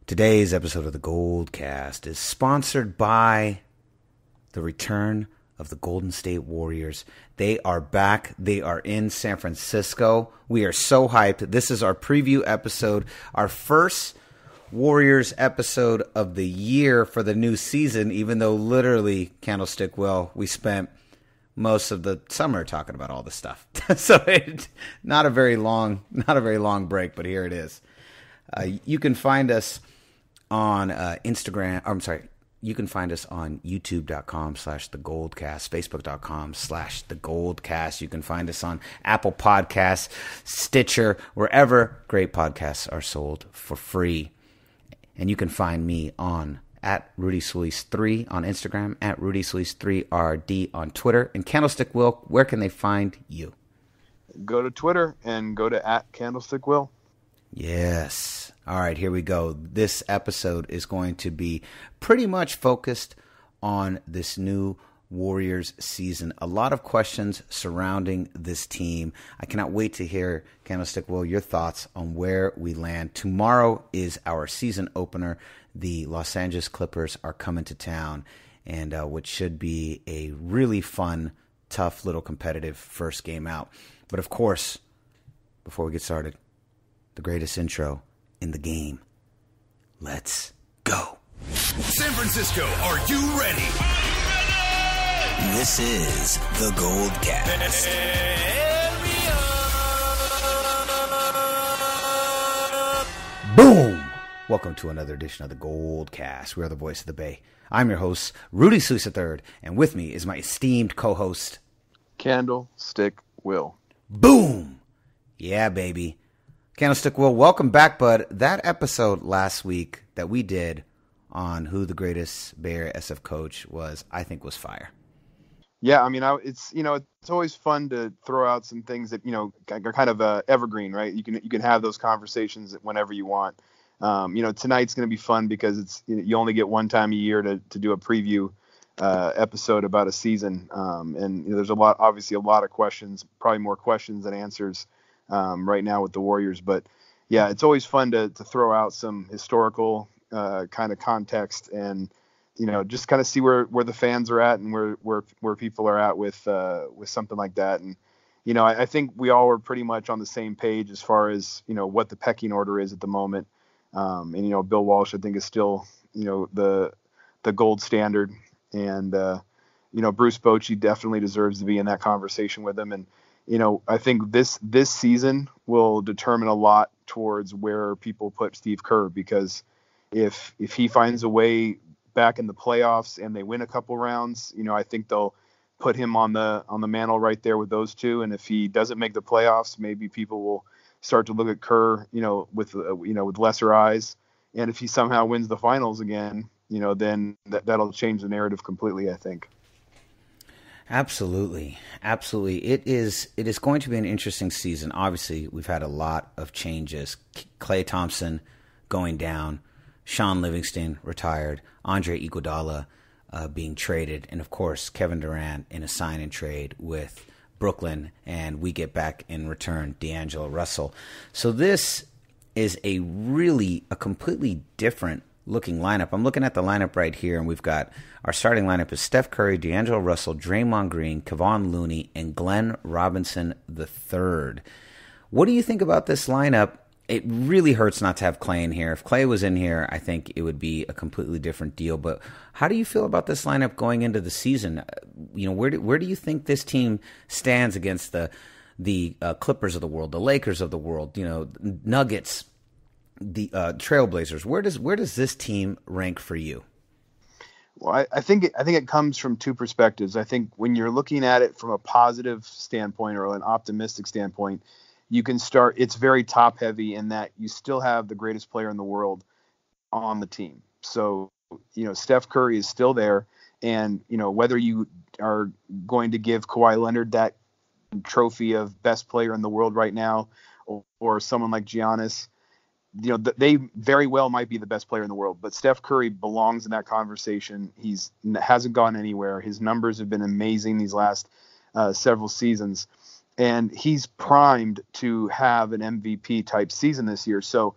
Today's episode of the Goldcast is sponsored by the return of the Golden State Warriors. They are back. They are in San Francisco. We are so hyped. This is our preview episode, our first Warriors episode of the year for the new season, even though literally, Candlestick Will, we spent most of the summer talking about all this stuff. So not a very long break, but here it is. You can find us on Instagram. You can find us on youtube.com/thegoldcast, facebook.com/thegoldcast. You can find us on Apple Podcasts, Stitcher, wherever great podcasts are sold for free. And you can find me on at RudySulis3 on Instagram, at RudySulis3RD on Twitter. And Candlestick Will, where can they find you? Go to Twitter and go to at Candlestick Will. Yes. All right, here we go. This episode is going to be pretty much focused on this new Warriors season. A lot of questions surrounding this team. I cannot wait to hear, Candlestick Will, your thoughts on where we land. Tomorrow is our season opener. The Los Angeles Clippers are coming to town, and which should be a really fun, tough, little competitive first game out. But of course, before we get started, the greatest intro in the game. Let's go. San Francisco, are you ready? This is the Goldcast. Boom! Welcome to another edition of the Goldcast. We are the voice of the Bay. I'm your host, Rudy Sulis III, and with me is my esteemed co-host, Candlestick Will. Boom! Yeah, baby. Candlestick Will, welcome back, bud. That episode last week that we did on who the greatest Bay Area SF coach was, I think was fire. Yeah, I mean, it's always fun to throw out some things that are kind of evergreen, right? You can have those conversations whenever you want. Tonight's going to be fun because you only get one time a year to do a preview episode about a season, and there's obviously a lot of questions, probably more questions than answers. Right now with the Warriors, but yeah, it's always fun to throw out some historical kind of context and just kind of see where the fans are at and where people are at with something like that. And I think we all are pretty much on the same page as far as what the pecking order is at the moment. And Bill Walsh, I think, is still the gold standard, and Bruce Bochy definitely deserves to be in that conversation with him. And I think this season will determine a lot towards where people put Steve Kerr, because if he finds a way back in the playoffs and they win a couple rounds, I think they'll put him on the mantle right there with those two. And if he doesn't make the playoffs, maybe people will start to look at Kerr, with lesser eyes. And if he somehow wins the finals again, then that'll change the narrative completely, I think. Absolutely. It is going to be an interesting season. Obviously, we've had a lot of changes. Klay Thompson going down, Sean Livingston retired, Andre Iguodala being traded, and of course, Kevin Durant in a sign and trade with Brooklyn, and we get back in return D'Angelo Russell. So this is a completely different looking lineup. I'm looking at the lineup right here, and we've got our starting lineup is Steph Curry, D'Angelo Russell, Draymond Green, Kevon Looney, and Glenn Robinson III. What do you think about this lineup? It really hurts not to have Klay in here. If Klay was in here, I think it would be a completely different deal. But how do you feel about this lineup going into the season? Where do you think this team stands against the Clippers of the world, the Lakers of the world, Nuggets, the Trailblazers? Where does this team rank for you? Well, I think it comes from two perspectives. I think when you're looking at it from a positive standpoint or an optimistic standpoint, you can start. It's very top heavy in that you still have the greatest player in the world on the team. So Steph Curry is still there, and whether you are going to give Kawhi Leonard that trophy of best player in the world right now, or someone like Giannis, they very well might be the best player in the world, but Steph Curry belongs in that conversation. Hasn't gone anywhere. His numbers have been amazing these last several seasons, and he's primed to have an MVP type season this year. So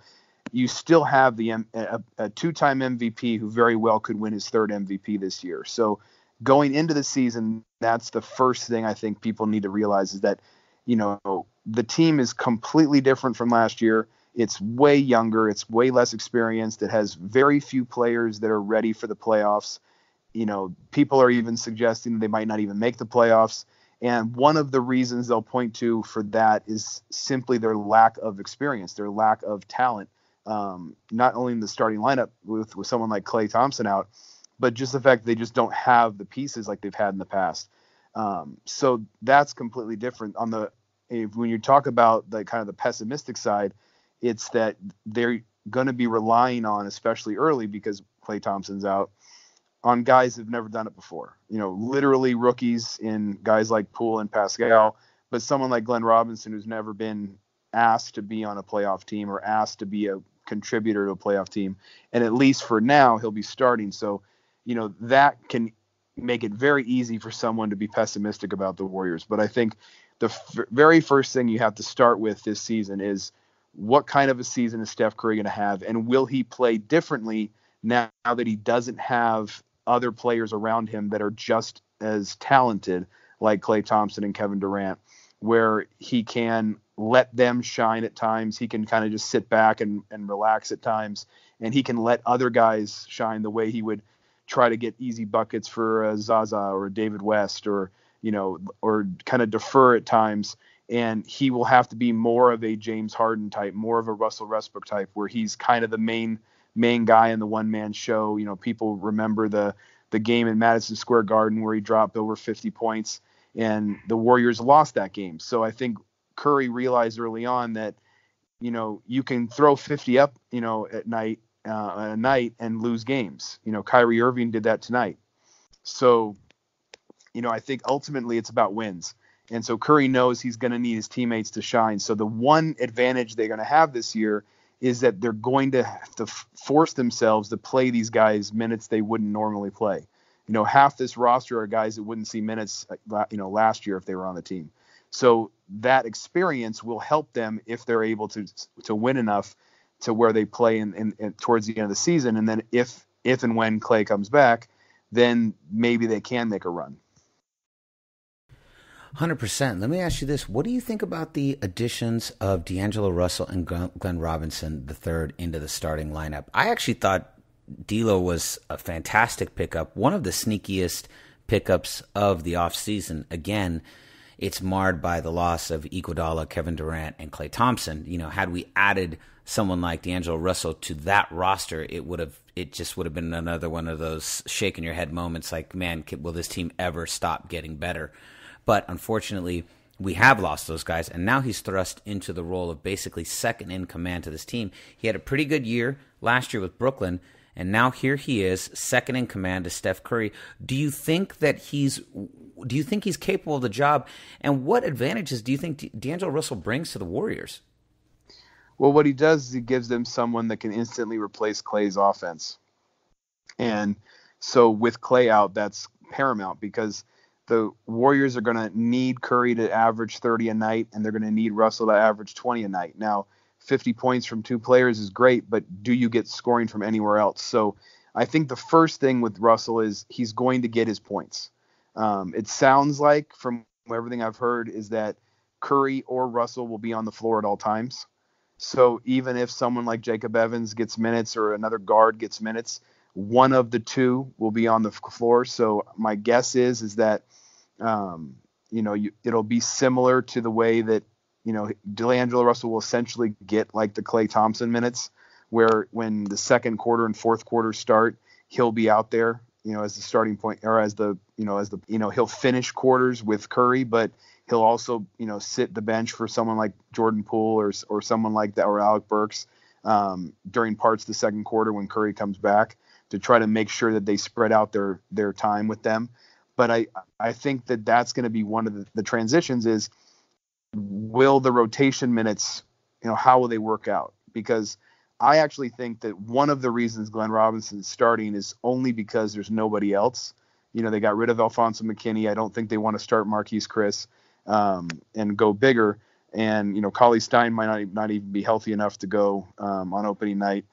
you still have a two-time MVP who very well could win his third MVP this year. So going into the season, that's the first thing I think people need to realize is that, the team is completely different from last year. It's way younger. It's way less experienced. It has very few players that are ready for the playoffs. People are even suggesting they might not even make the playoffs. And one of the reasons they'll point to for that is simply their lack of experience, their lack of talent, not only in the starting lineup with someone like Klay Thompson out, but just the fact they just don't have the pieces like they've had in the past. So that's completely different. When you talk about the kind of the pessimistic side, it's that they're going to be relying on, especially early because Klay Thompson's out, on guys who've never done it before. Literally rookies in guys like Poole and Pascal, but someone like Glenn Robinson who's never been asked to be on a playoff team or asked to be a contributor to a playoff team. And at least for now, he'll be starting. So, that can make it very easy for someone to be pessimistic about the Warriors. But I think the very first thing you have to start with this season is what kind of a season is Steph Curry going to have? And will he play differently now that he doesn't have other players around him that are just as talented like Klay Thompson and Kevin Durant, where he can let them shine at times. He can kind of just sit back and relax at times, and he can let other guys shine the way he would try to get easy buckets for Zaza or David West or kind of defer at times. And he will have to be more of a James Harden type, more of a Russell Westbrook type, where he's kind of the main guy in the one-man show. People remember the game in Madison Square Garden where he dropped over 50 points and the Warriors lost that game. So I think Curry realized early on that, you can throw 50 up, at night and lose games. Kyrie Irving did that tonight. So, I think ultimately it's about wins. And so Curry knows he's going to need his teammates to shine. So the one advantage they're going to have this year is that they're going to have to force themselves to play these guys minutes they wouldn't normally play. Half this roster are guys that wouldn't see minutes, last year if they were on the team. So that experience will help them if they're able to win enough to where they play in towards the end of the season. And then if and when Klay comes back, then maybe they can make a run. 100%. Let me ask you this. What do you think about the additions of D'Angelo Russell and Glenn Robinson III into the starting lineup? I actually thought D'Lo was a fantastic pickup, one of the sneakiest pickups of the offseason. Again, it's marred by the loss of Iguodala, Kevin Durant, and Klay Thompson. Had we added someone like D'Angelo Russell to that roster, it just would have been another one of those shaking your head moments like, man, will this team ever stop getting better? But unfortunately, we have lost those guys, and now he's thrust into the role of basically second in command to this team. He had a pretty good year last year with Brooklyn, and now here he is, second in command to Steph Curry. Do you think he's capable of the job, and what advantages do you think D'Angelo Russell brings to the Warriors? Well, what he does is he gives them someone that can instantly replace Klay's offense. And so with Klay out, that's paramount because the Warriors are going to need Curry to average 30 a night, and they're going to need Russell to average 20 a night. Now, 50 points from two players is great, but do you get scoring from anywhere else? So I think the first thing with Russell is he's going to get his points. It sounds like, from everything I've heard, is that Curry or Russell will be on the floor at all times. So even if someone like Jacob Evans gets minutes or another guard gets minutes, one of the two will be on the floor. So my guess is that, it'll be similar to the way that, D'Angelo Russell will essentially get like the Klay Thompson minutes, where when the second quarter and fourth quarter start, he'll be out there, as the starting point, or he'll finish quarters with Curry, but he'll also, sit the bench for someone like Jordan Poole or someone like that, or Alec Burks, during parts of the second quarter when Curry comes back, to try to make sure that they spread out their time with them. But I think that that's going to be one of the transitions is, will the rotation minutes, how will they work out? Because I actually think that one of the reasons Glenn Robinson is starting is only because there's nobody else. They got rid of Alfonso McKinney. I don't think they want to start Marquise Chris and go bigger. And, Cauley Stein might not even be healthy enough to go on opening night.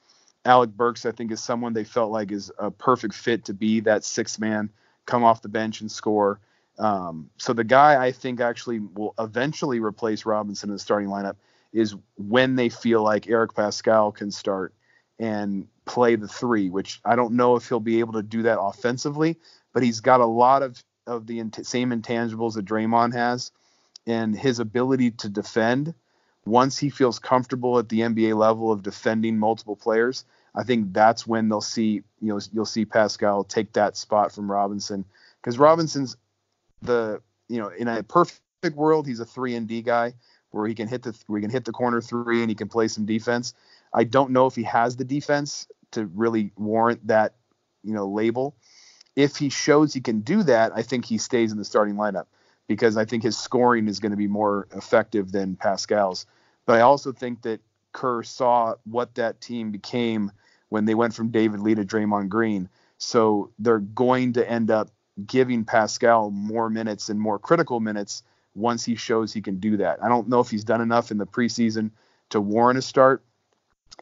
Alec Burks, I think, is someone they felt like is a perfect fit to be that sixth man, come off the bench and score. So the guy I think actually will eventually replace Robinson in the starting lineup is when they feel like Eric Paschall can start and play the three, which I don't know if he'll be able to do that offensively, but he's got a lot of the same intangibles that Draymond has, and his ability to defend. Once he feels comfortable at the NBA level of defending multiple players, I think that's when you'll see Paschall take that spot from Robinson, because Robinson's in a perfect world, he's a 3-and-D guy where he can hit the corner three and he can play some defense. I don't know if he has the defense to really warrant that, label. If he shows he can do that, I think he stays in the starting lineup, because I think his scoring is going to be more effective than Paschall's. But I also think that Kerr saw what that team became when they went from David Lee to Draymond Green. So they're going to end up giving Paschall more minutes and more critical minutes once he shows he can do that. I don't know if he's done enough in the preseason to warrant a start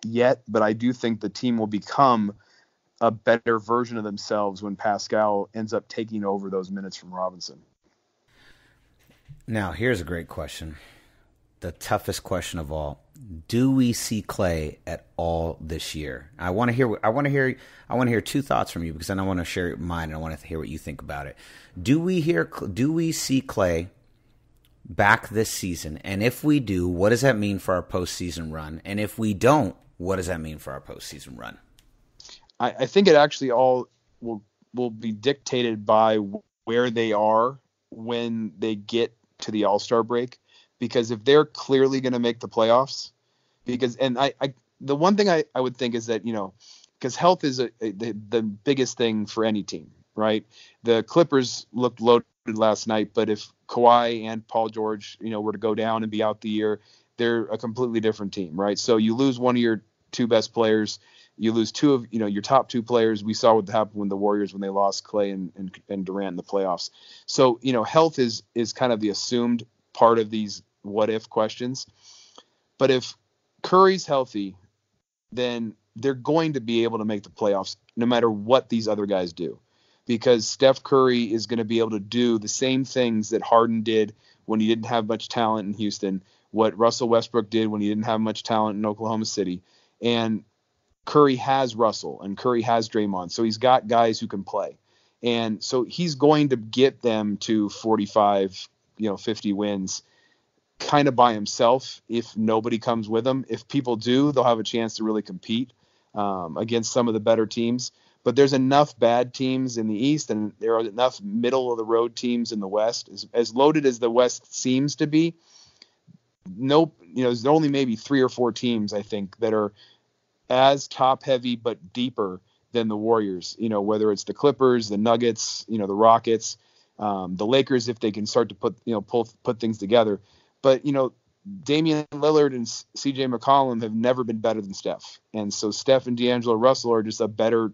yet, but I do think the team will become a better version of themselves when Paschall ends up taking over those minutes from Robinson. Now, here's a great question. The toughest question of all. Do we see Klay at all this year? I want to hear two thoughts from you, because then I want to share mine and I want to hear what you think about it. Do we see Klay back this season? And if we do, what does that mean for our postseason run? And if we don't, what does that mean for our postseason run? I think it actually all will be dictated by where they are when they get to the All-Star break. Because if they're clearly going to make the playoffs, the one thing I would think is that, because health is the biggest thing for any team, right? The Clippers looked loaded last night, but if Kawhi and Paul George, were to go down and be out the year, they're a completely different team, right? So you lose one of your two best players, you lose two of your top two players. We saw what happened when the Warriors, when they lost Klay and Durant in the playoffs. So health is kind of the assumed part of these what if questions. But if Curry's healthy, then they're going to be able to make the playoffs no matter what these other guys do, because Steph Curry is going to be able to do the same things that Harden did when he didn't have much talent in Houston, what Russell Westbrook did when he didn't have much talent in Oklahoma City. And Curry has Russell and Curry has Draymond. So he's got guys who can play. And so he's going to get them to 45, 50 wins kind of by himself if nobody comes with him. If people do, they'll have a chance to really compete against some of the better teams. But there's enough bad teams in the East, and there are enough middle of the road teams in the West. As loaded as the West seems to be, there's only maybe 3 or 4 teams, I think, that are as top heavy but deeper than the Warriors. Whether it's the Clippers, the Nuggets, the Rockets, the Lakers, if they can start to put things together. But Damian Lillard and CJ McCollum have never been better than Steph, and so Steph and D'Angelo Russell are just a better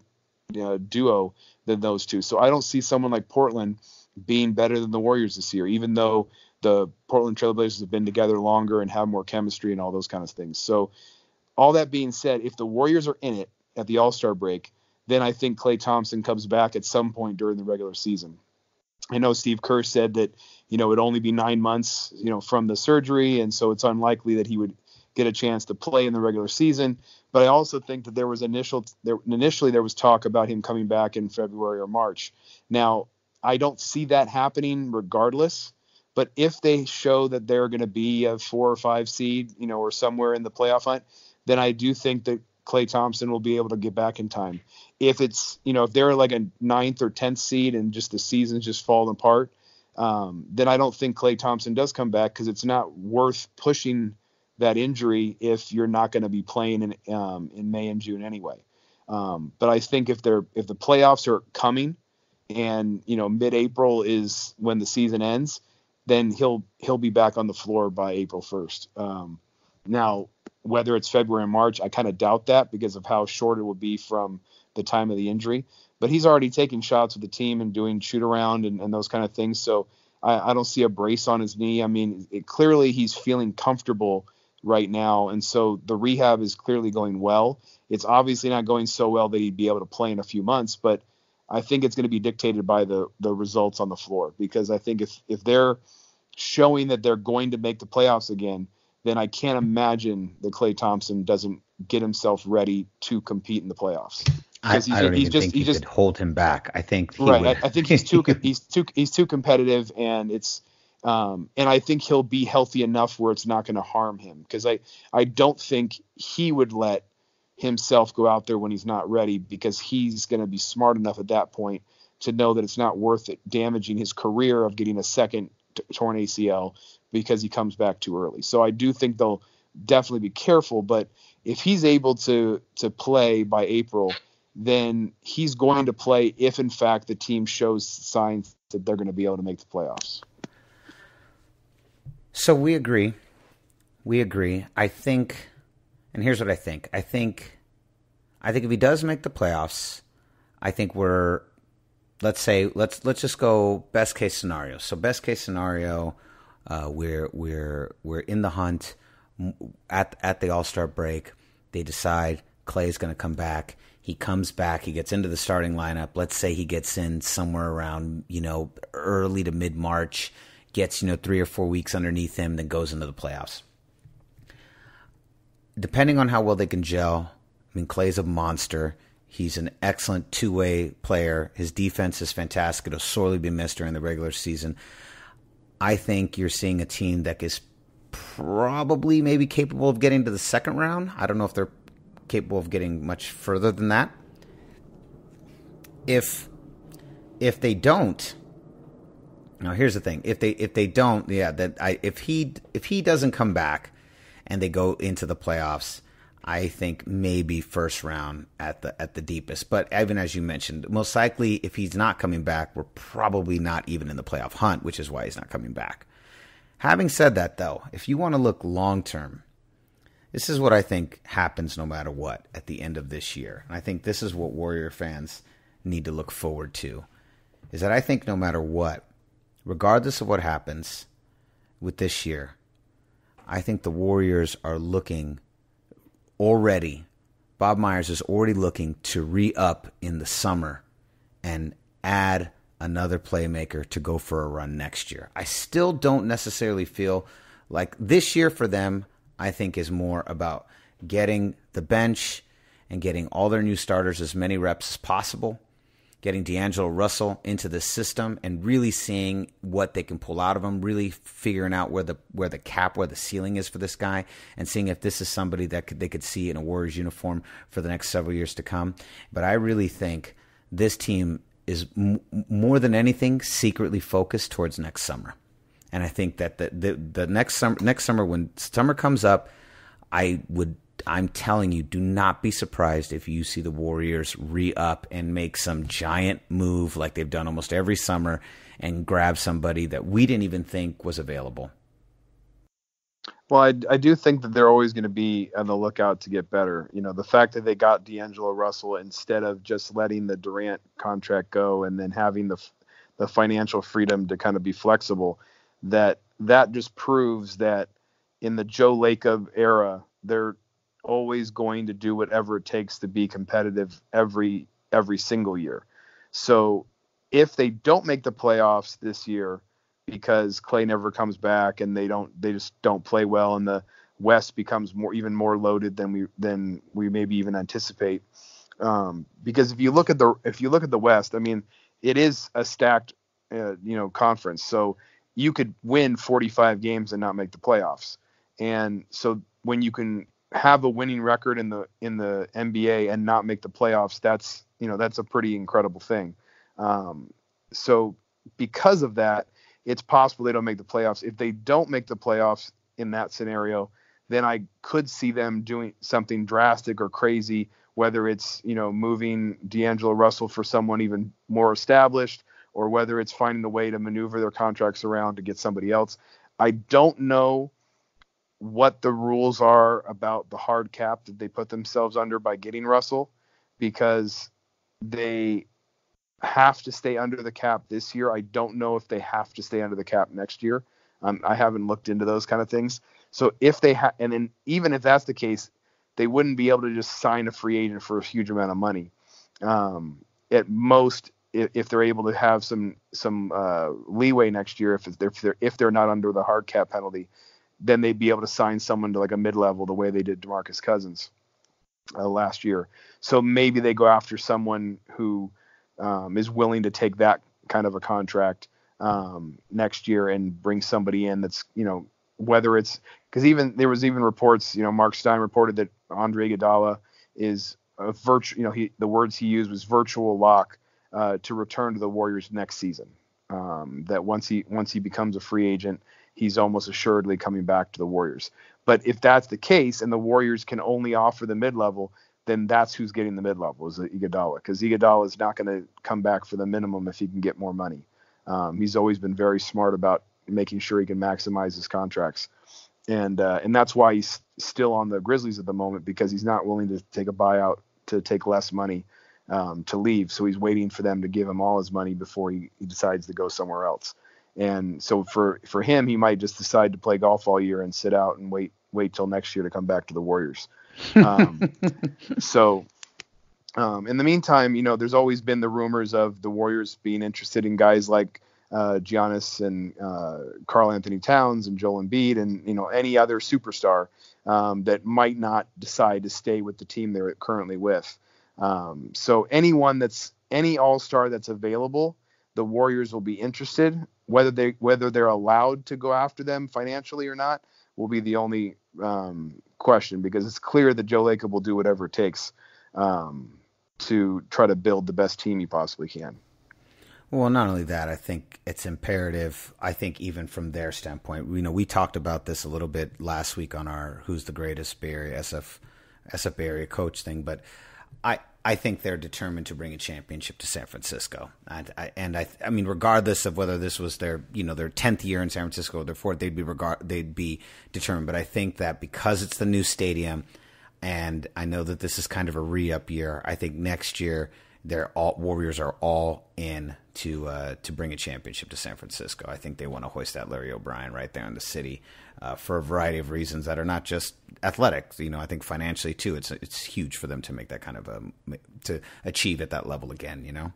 duo than those two. So I don't see someone like Portland being better than the Warriors this year, even though the Portland Trailblazers have been together longer and have more chemistry and all those kind of things. So all that being said, if the Warriors are in it at the All-Star break, then I think Klay Thompson comes back at some point during the regular season. I know Steve Kerr said that, it'd only be 9 months, from the surgery. And so it's unlikely that he would get a chance to play in the regular season. But I also think that there was initially there was talk about him coming back in February or March. Now, I don't see that happening regardless. But if they show that they're going to be a 4 or 5 seed, or somewhere in the playoff hunt, then I do think that Klay Thompson will be able to get back in time. If it's, if they're like a 9th or 10th seed and just the season's just falling apart, then I don't think Klay Thompson does come back, because it's not worth pushing that injury if you're not going to be playing in May and June anyway. But I think if the playoffs are coming and, mid-April is when the season ends, then he'll be back on the floor by April 1st. Now, whether it's February or March, I kind of doubt that because of how short it will be from the time of the injury. But he's already taking shots with the team and doing shoot around and those kind of things. So I don't see a brace on his knee. I mean, clearly he's feeling comfortable right now, and so the rehab is clearly going well. It's obviously not going so well that he'd be able to play in a few months, but I think it's going to be dictated by the results on the floor, because I think if they're showing that they're going to make the playoffs again, then I can't imagine that Klay Thompson doesn't get himself ready to compete in the playoffs. I don't even think he could hold him back. I think he would. I think he's too competitive, and and I think he'll be healthy enough where it's not going to harm him, because I don't think he would let himself go out there when he's not ready, because he's going to be smart enough at that point to know that it's not worth it damaging his career of getting a second torn ACL because he comes back too early. So I do think they'll definitely be careful, but if he's able to play by April, then he's going to play if in fact the team shows signs that they're going to be able to make the playoffs. So we agree. I think, and here's what I think. I think if he does make the playoffs, I think let's just go best case scenario. So best case scenario, we're in the hunt at the All-Star break. They decide Klay's going to come back. He comes back. He gets into the starting lineup. Let's say he gets in somewhere around, early to mid-March, gets, 3 or 4 weeks underneath him, then goes into the playoffs. Depending on how well they can gel, Klay's a monster. He's an excellent two-way player. His defense is fantastic. It'll sorely be missed during the regular season. I think you're seeing a team that is probably maybe capable of getting to the second round. I don't know if they're capable of getting much further than that. If they don't, now here's the thing: if they don't, if he doesn't come back and they go into the playoffs, I think maybe first round at the deepest. But even as you mentioned, most likely if he's not coming back, we're probably not even in the playoff hunt, which is why he's not coming back. Having said that, though, if you want to look long term, this is what I think happens no matter what at the end of this year. And I think this is what Warrior fans need to look forward to, is that I think no matter what, regardless of what happens with this year, I think the Warriors are looking already. Bob Myers is already looking to re-up in the summer and add another playmaker to go for a run next year. I still don't necessarily feel like this year for them, I think, is more about getting the bench and getting all their new starters as many reps as possible, getting D'Angelo Russell into the system and really seeing what they can pull out of him, really figuring out where the ceiling is for this guy, and seeing if this is somebody that they could see in a Warriors uniform for the next several years to come. But I really think this team is more than anything secretly focused towards next summer. And I think that the next summer when summer comes up, I'm telling you, do not be surprised if you see the Warriors re-up and make some giant move like they've done almost every summer and grab somebody that we didn't even think was available. Well, I do think that they're always going to be on the lookout to get better. The fact that they got D'Angelo Russell instead of just letting the Durant contract go and then having the financial freedom to kind of be flexible, that just proves that in the Joe Lacob era, they're always going to do whatever it takes to be competitive every single year. So if they don't make the playoffs this year because Klay never comes back and they just don't play well and the West becomes even more loaded than we maybe even anticipate, because if you look at the West, I mean, it is a stacked conference. So you could win 45 games and not make the playoffs. And so when you can have a winning record in the NBA and not make the playoffs, that's a pretty incredible thing. So because of that, it's possible they don't make the playoffs. If they don't make the playoffs in that scenario, then I could see them doing something drastic or crazy, whether it's, moving D'Angelo Russell for someone even more established, or whether it's finding a way to maneuver their contracts around to get somebody else. I don't know what the rules are about the hard cap that they put themselves under by getting Russell, because have to stay under the cap this year. I don't know if they have to stay under the cap next year. I haven't looked into those kind of things. So if they and then even if that's the case, they wouldn't be able to just sign a free agent for a huge amount of money. At most, if they're able to have some leeway next year, if they're not under the hard cap penalty, then they'd be able to sign someone to like a mid-level the way they did DeMarcus Cousins last year. So maybe they go after someone who is willing to take that kind of a contract next year and bring somebody in that's, whether it's because there was reports, Mark Stein reported that Andre Iguodala is a the words he used was virtual lock to return to the Warriors next season. That once he becomes a free agent, he's almost assuredly coming back to the Warriors. But if that's the case and the Warriors can only offer the mid-level, then that's who's getting the mid-level is Iguodala, because Iguodala is not going to come back for the minimum if he can get more money. He's always been very smart about making sure he can maximize his contracts. And that's why he's still on the Grizzlies at the moment, because he's not willing to take a buyout to take less money to leave. So he's waiting for them to give him all his money before he decides to go somewhere else. And so for him, he might just decide to play golf all year and sit out and wait till next year to come back to the Warriors. So in the meantime, there's always been the rumors of the Warriors being interested in guys like Giannis and Karl Anthony Towns and Joel Embiid and any other superstar that might not decide to stay with the team they're currently with. So any all-star that's available, the Warriors will be interested. Whether they're allowed to go after them financially or not will be the only question, because it's clear that Joe Lacob will do whatever it takes to try to build the best team he possibly can. Well, not only that, I think it's imperative. I think even from their standpoint, we talked about this a little bit last week on our Who's the Greatest Bay Area SF Bay Area coach thing, but I think they're determined to bring a championship to San Francisco. And I mean, regardless of whether this was their 10th year in San Francisco or their fourth, they'd be determined. But I think that because it's the new stadium, and I know that this is kind of a re-up year, I think next year Warriors are all in to bring a championship to San Francisco. I think they want to hoist that Larry O'Brien right there in the city for a variety of reasons that are not just athletic. I think financially too, it's huge for them to make that kind of to achieve at that level again.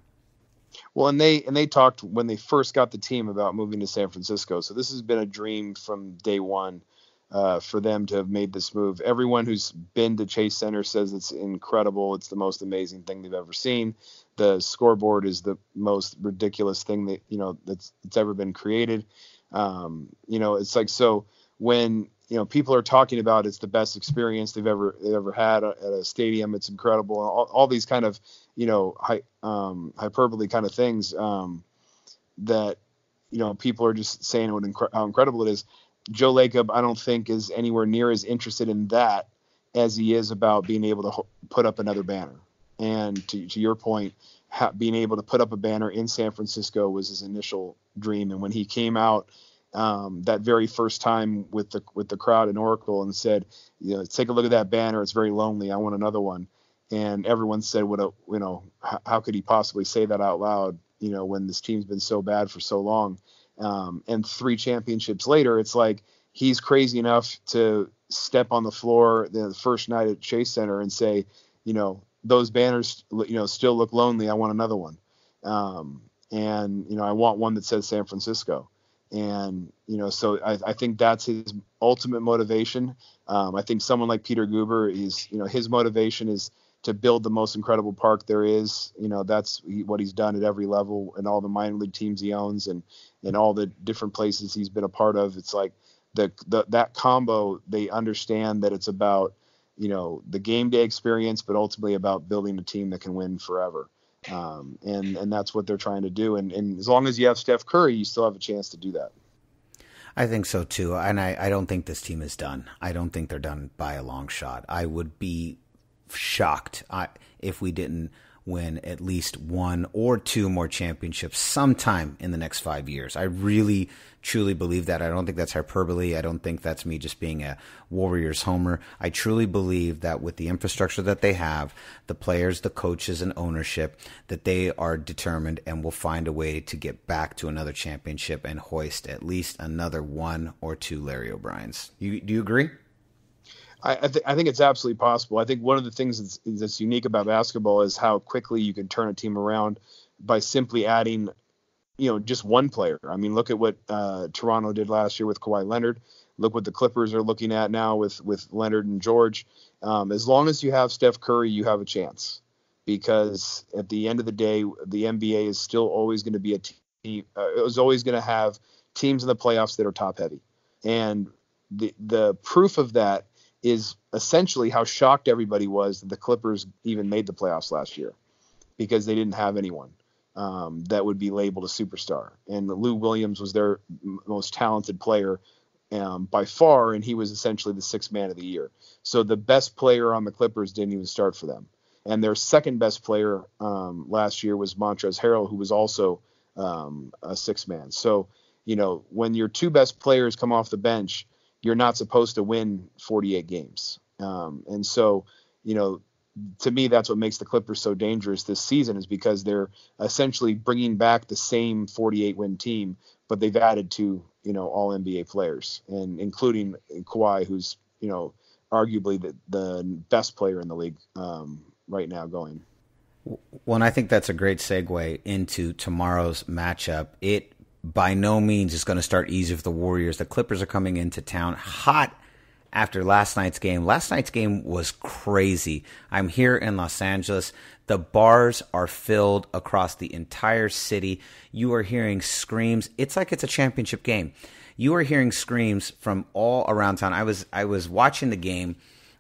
Well, and they talked when they first got the team about moving to San Francisco. So this has been a dream from day one for them to have made this move. Everyone who's been to Chase Center says it's incredible. It's the most amazing thing they've ever seen. The scoreboard is the most ridiculous thing that that's ever been created. It's like, so when people are talking about it's the best experience they've ever had at a stadium, it's incredible, and all these kind of hyperbole kind of things that people are just saying how incredible it is. Joe Lacob, I don't think, is anywhere near as interested in that as he is about being able to put up another banner. And to your point, being able to put up a banner in San Francisco was his initial dream. And when he came out that very first time with the crowd in Oracle and said, take a look at that banner, it's very lonely, I want another one. And everyone said, how could he possibly say that out loud, when this team's been so bad for so long? And 3 championships later, it's like he's crazy enough to step on the floor the first night at Chase Center and say, those banners, still look lonely, I want another one. And I want one that says San Francisco. And, so I think that's his ultimate motivation. I think someone like Peter Guber is, his motivation is to build the most incredible park there is. That's what he's done at every level and all the minor league teams he owns and all the different places he's been a part of. It's like that combo, they understand that it's about, the game day experience, but ultimately about building a team that can win forever. And that's what they're trying to do. And as long as you have Steph Curry, you still have a chance to do that. I think so too. And I don't think this team is done. I don't think they're done by a long shot. I would be shocked if we didn't win at least 1 or 2 more championships sometime in the next 5 years. I really, truly believe that. I don't think that's hyperbole. I don't think that's me just being a Warriors homer. I truly believe that with the infrastructure that they have, the players, the coaches, and ownership, that they are determined and will find a way to get back to another championship and hoist at least another 1 or 2 Larry O'Briens. Do you agree? I think it's absolutely possible. I think one of the things that's unique about basketball is how quickly you can turn a team around by simply adding, just one player. I mean, look at what Toronto did last year with Kawhi Leonard. Look what the Clippers are looking at now with Leonard and George. As long as you have Steph Curry, you have a chance, because at the end of the day, the NBA is still always going to be a team. Is always going to have teams in the playoffs that are top heavy, and the proof of that is essentially how shocked everybody was that the Clippers even made the playoffs last year, because they didn't have anyone that would be labeled a superstar. And Lou Williams was their most talented player by far, and he was essentially the 6th man of the year. So the best player on the Clippers didn't even start for them. And their second best player last year was Montrezl Harrell, who was also a 6th man. So, when your 2 best players come off the bench, you're not supposed to win 48 games. And so, to me, that's what makes the Clippers so dangerous this season, is because they're essentially bringing back the same 48-win team, but they've added 2, all NBA players, and including Kawhi, who's, arguably the best player in the league right now going. Well, and I think that's a great segue into tomorrow's matchup. It by no means is going to start easy for the Warriors. The Clippers are coming into town hot after last night's game. Last night's game was crazy. I'm here in Los Angeles. The bars are filled across the entire city. You are hearing screams. It's like it's a championship game. You are hearing screams from all around town. I was watching the game.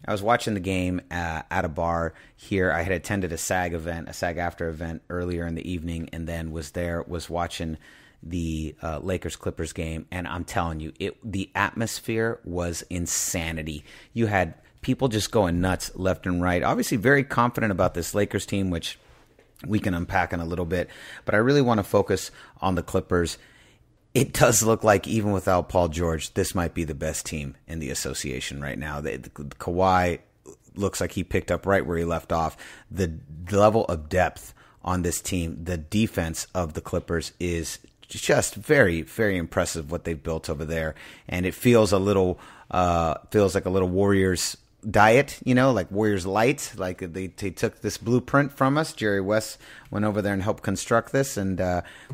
I was watching the game at a bar here. I had attended a SAG-AFTRA event earlier in the evening, and then was watching the Lakers-Clippers game, and I'm telling you, the atmosphere was insanity. You had people just going nuts left and right. Obviously very confident about this Lakers team, which we can unpack in a little bit, but I really want to focus on the Clippers. It does look like, even without Paul George, this might be the best team in the association right now. The Kawhi looks like he picked up right where he left off. The level of depth on this team, the defense of the Clippers is just very, very impressive, what they've built over there. And it feels like a little Warriors diet, like Warriors light. Like they took this blueprint from us. Jerry West went over there and helped construct this, and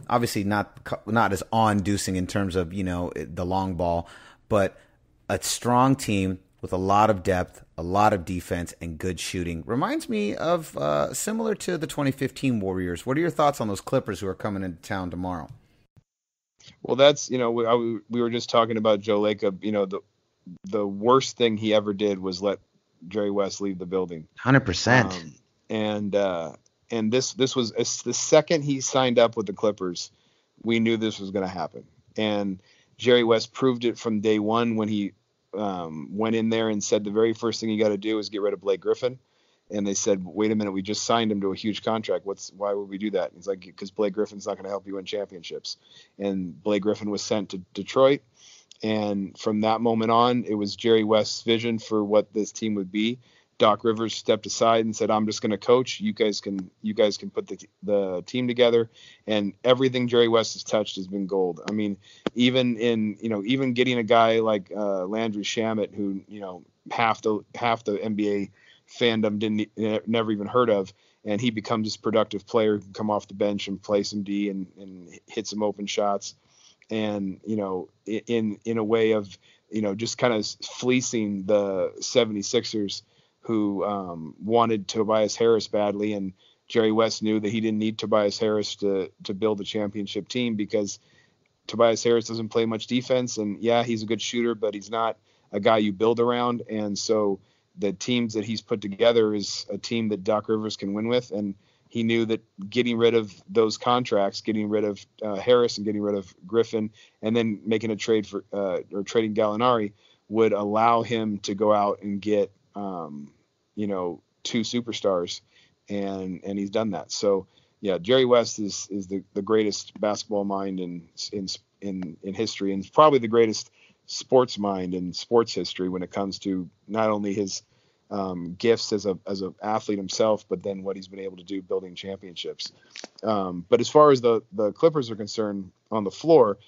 obviously not as awe-inducing in terms of the long ball, but a strong team with a lot of depth, a lot of defense, and good shooting. Reminds me of similar to the 2015 Warriors. What are your thoughts on those Clippers who are coming into town tomorrow? Well, that's, we were just talking about Joe Lacob. The worst thing he ever did was let Jerry West leave the building. 100%. And this was the second he signed up with the Clippers, we knew this was going to happen. And Jerry West proved it from day one when he went in there and said the very first thing you got to do is get rid of Blake Griffin. And they said, wait a minute, we just signed him to a huge contract. Why would we do that? And he's like, because Blake Griffin's not going to help you win championships. And Blake Griffin was sent to Detroit. And from that moment on, it was Jerry West's vision for what this team would be. Doc Rivers stepped aside and said, I'm just going to coach. You guys can put the team together. And everything Jerry West has touched has been gold. I mean, even getting a guy like Landry Shamet, who, half the NBA fandom never even heard of, and he becomes this productive player who can come off the bench and play some D and hit some open shots. And, in a way of, just kind of fleecing the 76ers who wanted Tobias Harris badly. And Jerry West knew that he didn't need Tobias Harris to build a championship team, because Tobias Harris doesn't play much defense. And yeah, he's a good shooter, but he's not a guy you build around. And so the teams that he's put together is a team that Doc Rivers can win with. And he knew that getting rid of those contracts, getting rid of Harris and getting rid of Griffin, and then making a trade for or trading Gallinari would allow him to go out and get, 2 superstars and he's done that. So yeah, Jerry West is the greatest basketball mind in history, and probably the greatest sports mind in sports history when it comes to not only his gifts as a athlete himself, but then what he's been able to do building championships. But as far as the Clippers are concerned on the floor,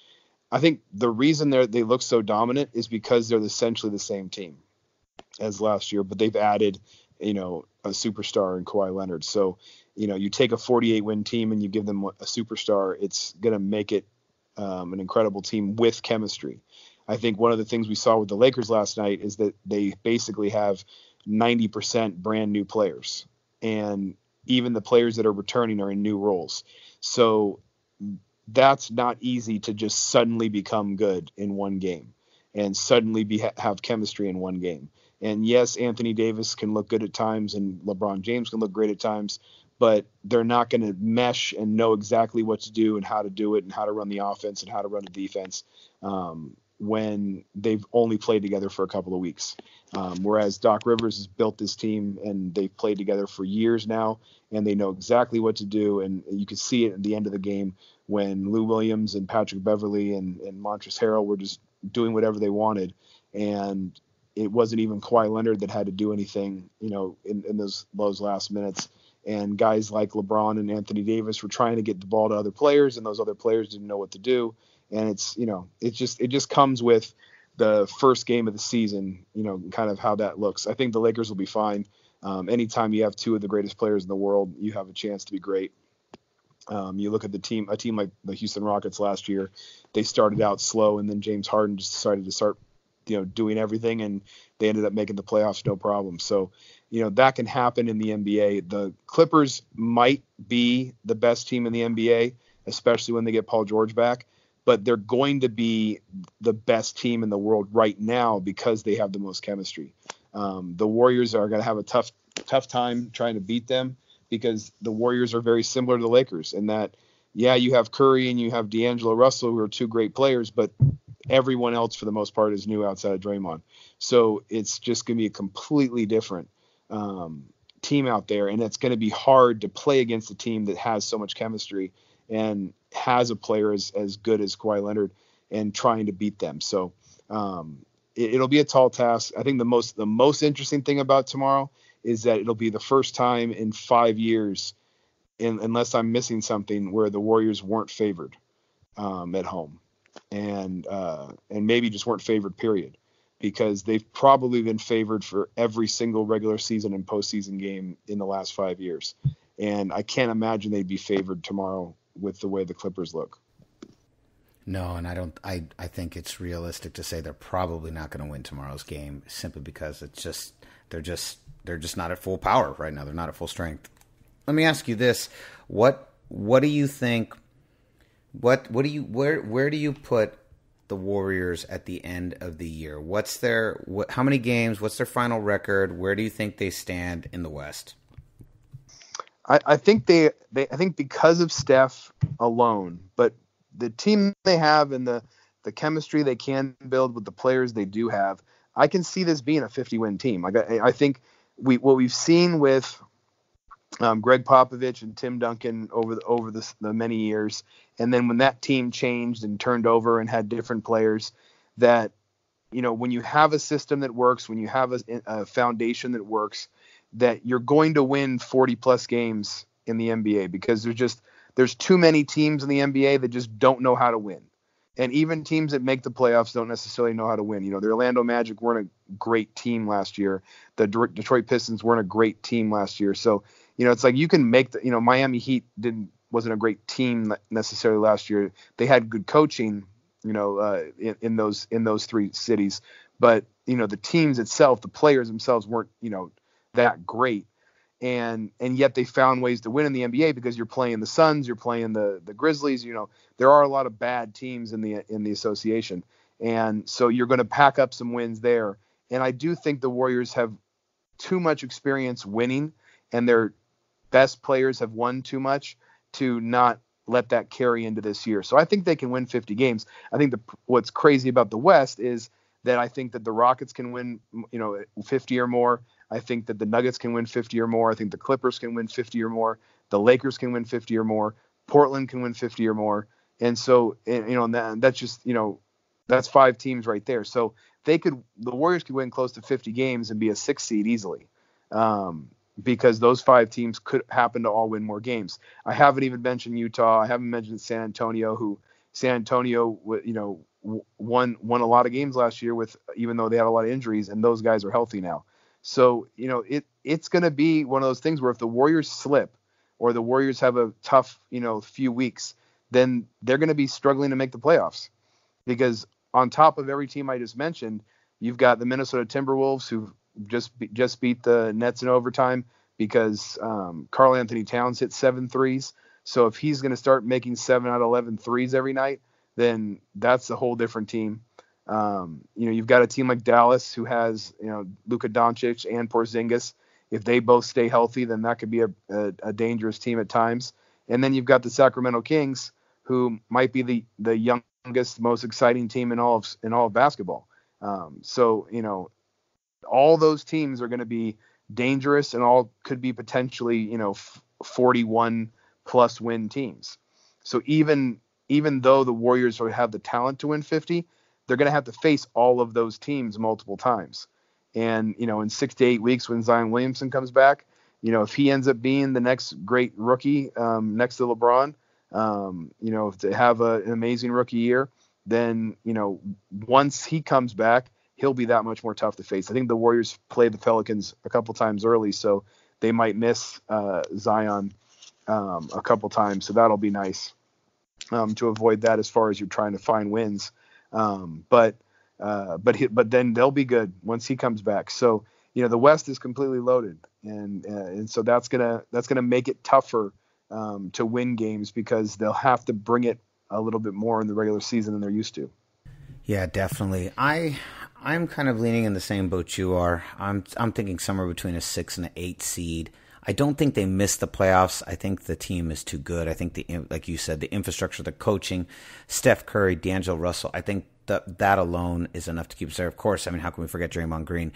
I think the reason they look so dominant is because they're essentially the same team as last year, but they've added, a superstar in Kawhi Leonard. So, you take a 48-win team and you give them a superstar, it's going to make it an incredible team with chemistry. I think one of the things we saw with the Lakers last night is that they basically have 90% brand new players, and even the players that are returning are in new roles. So that's not easy to just suddenly become good in one game and suddenly have chemistry in one game. And yes, Anthony Davis can look good at times and LeBron James can look great at times, but they're not going to mesh and know exactly what to do and how to do it and how to run the offense and how to run the defense when they've only played together for a couple of weeks. Whereas Doc Rivers has built this team and they've played together for years now, and they know exactly what to do. And you can see it at the end of the game when Lou Williams and Patrick Beverley and Montrezl Harrell were just doing whatever they wanted. And it wasn't even Kawhi Leonard that had to do anything, in those last minutes. And guys like LeBron and Anthony Davis were trying to get the ball to other players, and those other players didn't know what to do. And it just comes with the first game of the season, kind of how that looks. I think the Lakers will be fine. Anytime you have two of the greatest players in the world, you have a chance to be great. You look at a team like the Houston Rockets last year, they started out slow, and then James Harden just decided to start, doing everything, and they ended up making the playoffs no problem. So, that can happen in the NBA. The Clippers might be the best team in the NBA, especially when they get Paul George back, but they're going to be the best team in the world right now because they have the most chemistry. The Warriors are going to have a tough time trying to beat them because the Warriors are very similar to the Lakers in that, yeah, you have Curry and you have D'Angelo Russell, who are two great players, but everyone else for the most part is new outside of Draymond. So it's just going to be a completely different team out there, and it's going to be hard to play against a team that has so much chemistry and has a player as good as Kawhi Leonard and trying to beat them. So it'll be a tall task. I think the most interesting thing about tomorrow is that it'll be the first time in 5 years, unless I'm missing something, where the Warriors weren't favored at home, and maybe just weren't favored, period, because they've probably been favored for every single regular season and postseason game in the last 5 years. And I can't imagine they'd be favored tomorrow with the way the Clippers look. No, and I think it's realistic to say they're probably not going to win tomorrow's game simply because they're just not at full power right now. They're not at full strength. Let me ask you this. What do you think, where do you put the Warriors at the end of the year? How many games, what's their final record? Where do you think they stand in the West? I think I think because of Steph alone, but the team they have and the chemistry they can build with the players they do have, I can see this being a 50-win team. Like I think what we've seen with Greg Popovich and Tim Duncan over the many years, and then when that team changed and turned over and had different players, that when you have a system that works, when you have a foundation that works, that you're going to win 40 plus games in the NBA because there's too many teams in the NBA that just don't know how to win. And even teams that make the playoffs don't necessarily know how to win. The Orlando Magic weren't a great team last year. The Detroit Pistons weren't a great team last year. So, it's like you can make Miami Heat wasn't a great team necessarily last year. They had good coaching, in those three cities, but the teams itself, the players themselves weren't, that great. And yet they found ways to win in the NBA because you're playing the Suns, you're playing the Grizzlies. There are a lot of bad teams in the association, and so you're going to pack up some wins there. And I do think the Warriors have too much experience winning, and their best players have won too much to not let that carry into this year. So I think they can win 50 games. I think what's crazy about the West is that I think that the Rockets can win, 50 or more. I think that the Nuggets can win 50 or more. I think the Clippers can win 50 or more. The Lakers can win 50 or more. Portland can win 50 or more. And so, that's just, that's 5 teams right there. So the Warriors could win close to 50 games and be a 6th seed easily. Because those 5 teams could happen to all win more games. I haven't even mentioned Utah. I haven't mentioned San Antonio, won a lot of games last year even though they had a lot of injuries, and those guys are healthy now. So, it's going to be one of those things where if the Warriors slip or the Warriors have a tough, few weeks, then they're going to be struggling to make the playoffs, because on top of every team I just mentioned, you've got the Minnesota Timberwolves, who just beat the Nets in overtime because Karl Anthony Towns hit 7 threes. So if he's going to start making 7 out of 11 threes every night, then that's a whole different team. You've got a team like Dallas who has, Luka Doncic and Porzingis. If they both stay healthy, then that could be a dangerous team at times. And then you've got the Sacramento Kings, who might be the youngest, most exciting team in all of basketball. All those teams are going to be dangerous, and all could be potentially, 41 plus win teams. So even though the Warriors have the talent to win 50, they're going to have to face all of those teams multiple times. And, in 6 to 8 weeks, when Zion Williamson comes back, if he ends up being the next great rookie next to LeBron, to have an amazing rookie year, then, once he comes back, he'll be that much more tough to face. I think the Warriors played the Pelicans a couple times early, so they might miss Zion a couple times. So that'll be nice to avoid that as far as you're trying to find wins. But then they'll be good once he comes back. So, the West is completely loaded, and so that's gonna make it tougher to win games, because they'll have to bring it a little bit more in the regular season than they're used to. Yeah, definitely. I'm kind of leaning in the same boat you are. I'm thinking somewhere between a 6 and an 8 seed. I don't think they miss the playoffs. I think the team is too good. I think like you said, the infrastructure, the coaching, Steph Curry, D'Angelo Russell, I think that alone is enough to keep us there. Of course, how can we forget Draymond Green?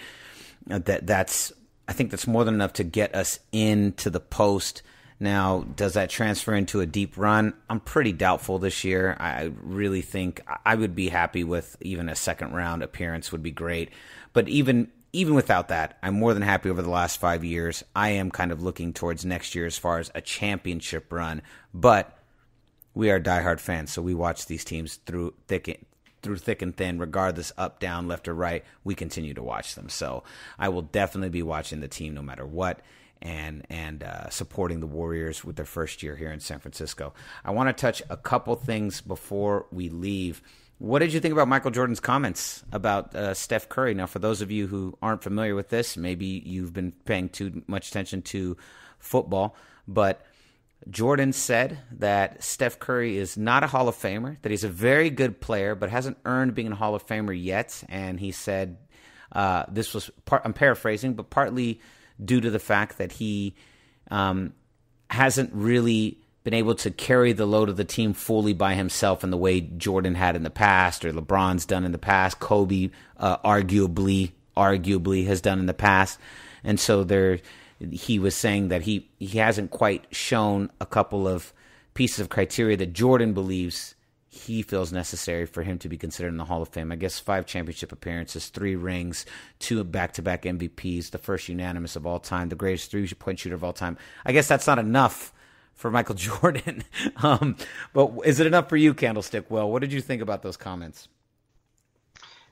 I think that's more than enough to get us into the post. Now, does that transfer into a deep run? I'm pretty doubtful this year. I really think I would be happy with even a second round appearance would be great. But even without that, I'm more than happy over the last 5 years. I am kind of looking towards next year as far as a championship run. But we are diehard fans, so we watch these teams through thick and thin, regardless, up, down, left, or right. We continue to watch them. So I will definitely be watching the team no matter what, and supporting the Warriors with their first year here in San Francisco. I want to touch a couple things before we leave. What did you think about Michael Jordan's comments about Steph Curry? Now, for those of you who aren't familiar with this, maybe you've been paying too much attention to football, but Jordan said that Steph Curry is not a Hall of Famer, that he's a very good player, but hasn't earned being a Hall of Famer yet. And he said this was, I'm paraphrasing, but partly due to the fact that he hasn't really been able to carry the load of the team fully by himself in the way Jordan had in the past, or LeBron's done in the past, Kobe arguably has done in the past. And so he was saying that he hasn't quite shown a couple of pieces of criteria that Jordan believes he feels necessary for him to be considered in the Hall of Fame. I guess 5 championship appearances, 3 rings, 2 back-to-back MVPs, the first unanimous of all time, the greatest 3-point shooter of all time. I guess that's not enough for Michael Jordan. But is it enough for you, Candlestick Will? What did you think about those comments?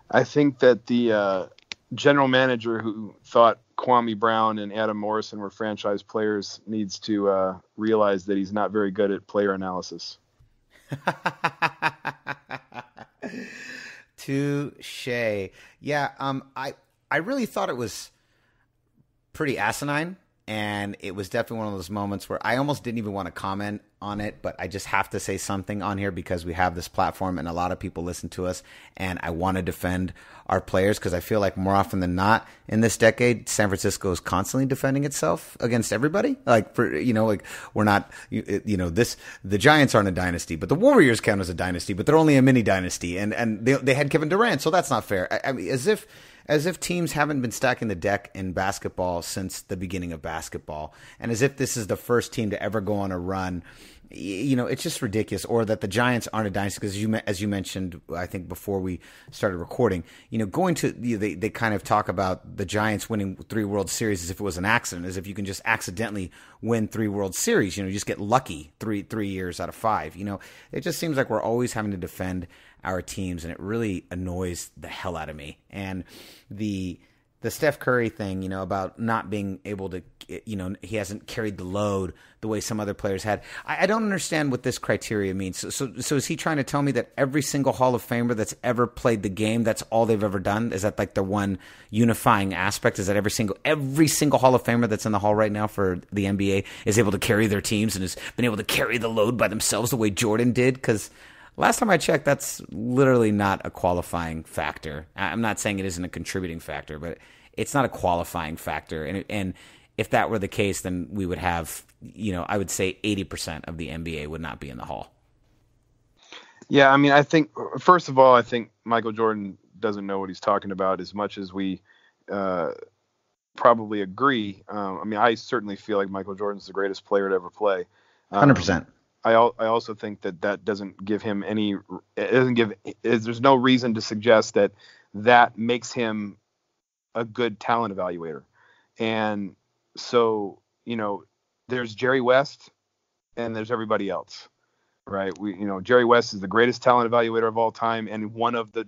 I think that the general manager who thought Kwame Brown and Adam Morrison were franchise players needs to realize that he's not very good at player analysis. Touche. Yeah, I really thought it was pretty asinine And it was definitely one of those moments where I almost didn't even want to comment on it, but I just have to say something on here because we have this platform and a lot of people listen to us, and I want to defend our players because I feel like more often than not in this decade, San Francisco is constantly defending itself against everybody. Like, we're not, the Giants aren't a dynasty, but the Warriors count as a dynasty, but they're only a mini dynasty, and they had Kevin Durant, so that's not fair. I mean, as if teams haven't been stacking the deck in basketball since the beginning of basketball, and as if this is the first team to ever go on a run. It's just ridiculous. Or that the Giants aren't a dynasty because, as you mentioned, I think before we started recording, going to they kind of talk about the Giants winning 3 World Series as if it was an accident, as if you can just accidentally win 3 World Series. You just get lucky 3 years out of 5. It just seems like we're always having to defend our teams, and it really annoys the hell out of me. And the Steph Curry thing, about not being able to, he hasn't carried the load the way some other players had. I don't understand what this criteria means. So is he trying to tell me that every single Hall of Famer that's ever played the game, that's all they've ever done? Is that like the one unifying aspect? Is that every single Hall of Famer that's in the hall right now for the NBA is able to carry their teams and has been able to carry the load by themselves the way Jordan did? Because last time I checked, that's literally not a qualifying factor. I'm not saying it isn't a contributing factor, but it's not a qualifying factor. And if that were the case, then we would have, I would say 80% of the NBA would not be in the hall. Yeah, I mean, I think, first of all, I think Michael Jordan doesn't know what he's talking about as much as we probably agree. I mean, I certainly feel like Michael Jordan's the greatest player to ever play. 100%. I also think that doesn't give him there's no reason to suggest that makes him a good talent evaluator. And so, there's Jerry West and therethere's everybody else, right? Jerry West is the greatest talent evaluator of all time and one of the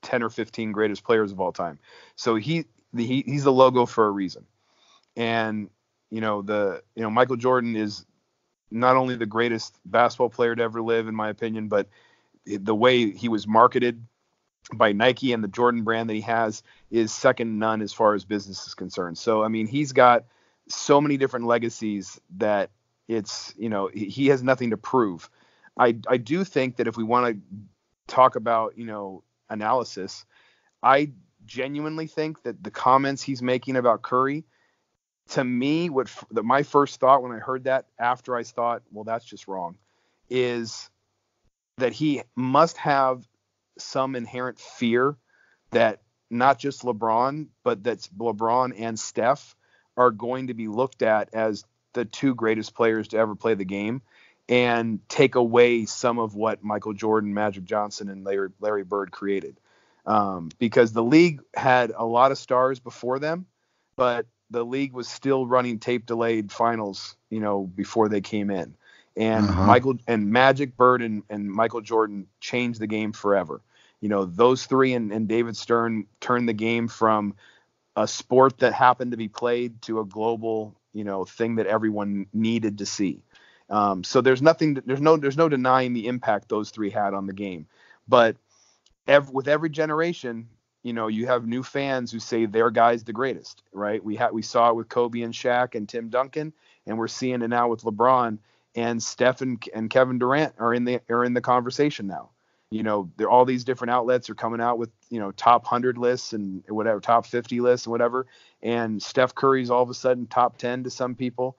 10 or 15 greatest players of all time. So he's the logo for a reason. And, Michael Jordan is not only the greatest basketball player to ever live, in my opinion, but the way he was marketed by Nike and the Jordan brand that he has is second to none as far as business is concerned. So, I mean, he's got so many different legacies that it's, he has nothing to prove. I do think that if we want to talk about, analysis, I genuinely think that the comments he's making about Curry, to me, my first thought when I heard that, after I thought, well, that's just wrong, is that he must have some inherent fear that not just LeBron, but that's LeBron and Steph are going to be looked at as the 2 greatest players to ever play the game and take away some of what Michael Jordan, Magic Johnson, and Larry Bird created. Because the league had a lot of stars before them, but the league was still running tape delayed finals, before they came in. And Magic, Bird, and Michael Jordan changed the game forever. Those 3 and David Stern turned the game from a sport that happened to be played to a global, thing that everyone needed to see. So there's no denying the impact those 3 had on the game. But with every generation, you have new fans who say their guy's the greatest, right? We saw it with Kobe and Shaq and Tim Duncan, and we're seeing it now with LeBron, and Steph and Kevin Durant are in the conversation now. All these different outlets are coming out with, top 100 lists and whatever, top 50 lists and whatever. And Steph Curry's all of a sudden top 10 to some people.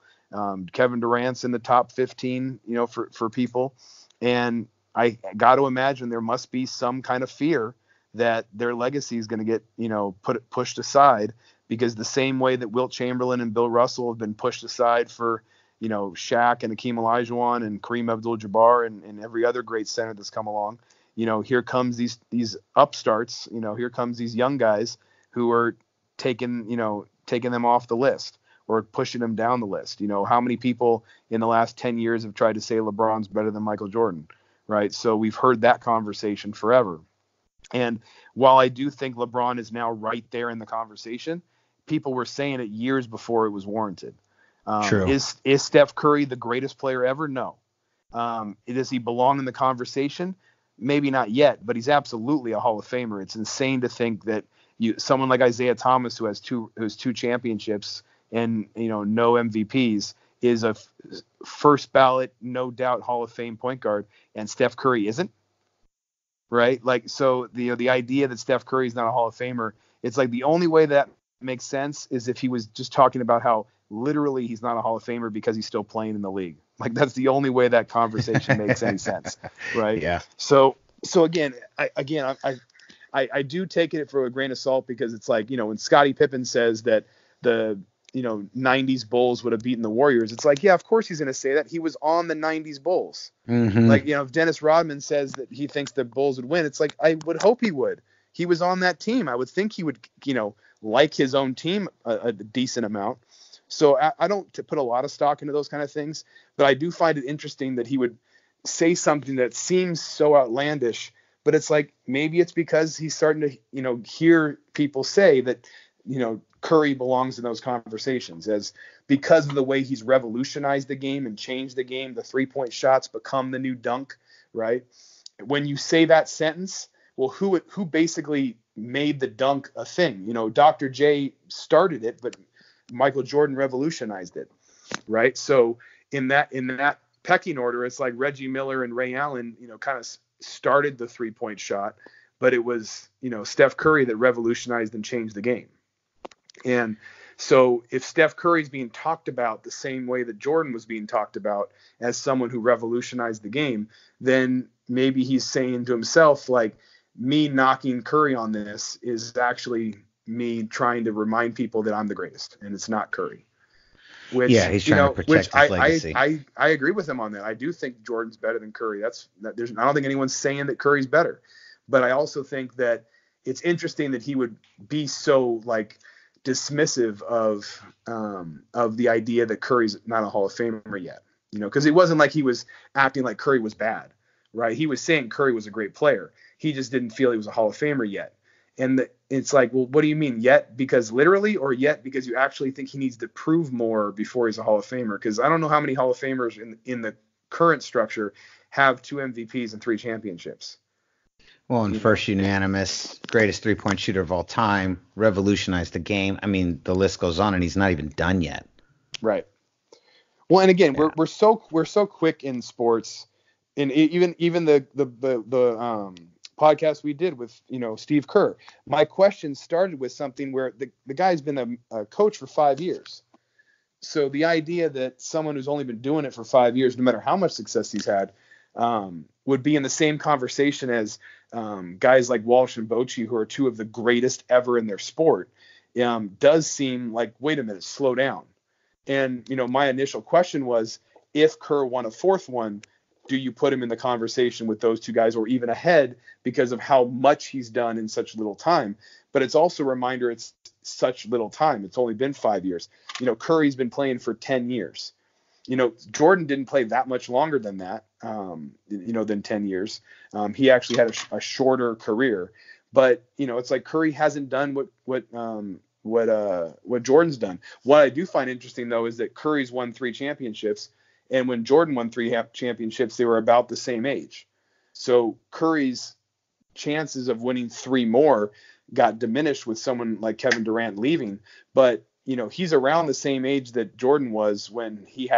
Kevin Durant's in the top 15, for people. And I got to imagine there must be some kind of fear that their legacy is going to get, pushed aside, because the same way that Wilt Chamberlain and Bill Russell have been pushed aside for, Shaq and Hakeem Olajuwon and Kareem Abdul-Jabbar and every other great center that's come along. Here comes these upstarts, here comes these young guys who are taking them off the list or pushing them down the list. How many people in the last 10 years have tried to say LeBron's better than Michael Jordan, right? So we've heard that conversation forever. And while I do think LeBron is now right there in the conversation, people were saying it years before it was warranted. True. Is Steph Curry the greatest player ever? No. Does he belong in the conversation? Maybe not yet, but he's absolutely a Hall of Famer. It's insane to think that someone like Isaiah Thomas, who has two championships and no MVPs is a first ballot, no doubt Hall of Fame point guard, and Steph Curry isn't, right? Like, so the idea that Steph Curry is not a Hall of Famer, it's like the only way that makes sense is if he was just talking about how literally he's not a Hall of Famer because he's still playing in the league. Like, that's the only way that conversation makes any sense, right? Yeah. So again, I do take it for a grain of salt, because it's like, when Scottie Pippen says that the 90s Bulls would have beaten the Warriors, it's like, yeah, of course he's going to say that. He was on the 90s Bulls. Mm-hmm. Like, if Dennis Rodman says that he thinks the Bulls would win, it's like, I would hope he would. He was on that team. I would think he would, like his own team a decent amount. So I don't put a lot of stock into those kind of things, but I do find it interesting that he would say something that seems so outlandish, but it's like, maybe it's because he's starting to, hear people say that, Curry belongs in those conversations, as because of the way he's revolutionized the game and changed the game. The 3-point shots become the new dunk, right? When you say that sentence, well, who basically made the dunk a thing? Dr. J started it, but Michael Jordan revolutionized it, right? So in that pecking order, it's like Reggie Miller and Ray Allen, kind of started the 3-point shot, but it was, Steph Curry that revolutionized and changed the game. And so if Steph Curry's being talked about the same way that Jordan was being talked about as someone who revolutionized the game, then maybe he's saying to himself, like, me knocking Curry on this is actually me trying to remind people that I'm the greatest, and it's not Curry. Which, yeah, he's trying to protect his legacy. I agree with him on that. I do think Jordan's better than Curry. I don't think anyone's saying that Curry's better, but I also think that it's interesting that he would be so like dismissive of the idea that Curry's not a Hall of Famer yet. Because it wasn't like he was acting like Curry was bad, right? He was saying Curry was a great player. He just didn't feel he was a Hall of Famer yet. And it's like, well, what do you mean yet? Because literally, or yet because you actually think he needs to prove more before he's a Hall of Famer? Because I don't know how many Hall of Famers in the current structure have 2 MVPs and 3 championships. Well, and first unanimous, greatest 3-point shooter of all time, revolutionized the game. I mean, the list goes on, and he's not even done yet. Right. Well, and again, we're so quick in sports, and even the podcast we did with Steve Kerr. My question started with something where the guy's been a coach for 5 years. So the idea that someone who's only been doing it for 5 years, no matter how much success he's had, would be in the same conversation as guys like Walsh and Bochy, who are 2 of the greatest ever in their sport, does seem like, wait a minute, slow down. And, my initial question was, if Kerr won a 4th one, do you put him in the conversation with those 2 guys, or even ahead, because of how much he's done in such little time? But it's also a reminder it's such little time. It's only been 5 years. Curry's been playing for 10 years. Jordan didn't play that much longer than that, than 10 years. He actually had a shorter career. But, it's like Curry hasn't done what Jordan's done. What I do find interesting, though, is that Curry's won 3 championships. And when Jordan won 3 championships, they were about the same age. So Curry's chances of winning 3 more got diminished with someone like Kevin Durant leaving. But, he's around the same age that Jordan was when he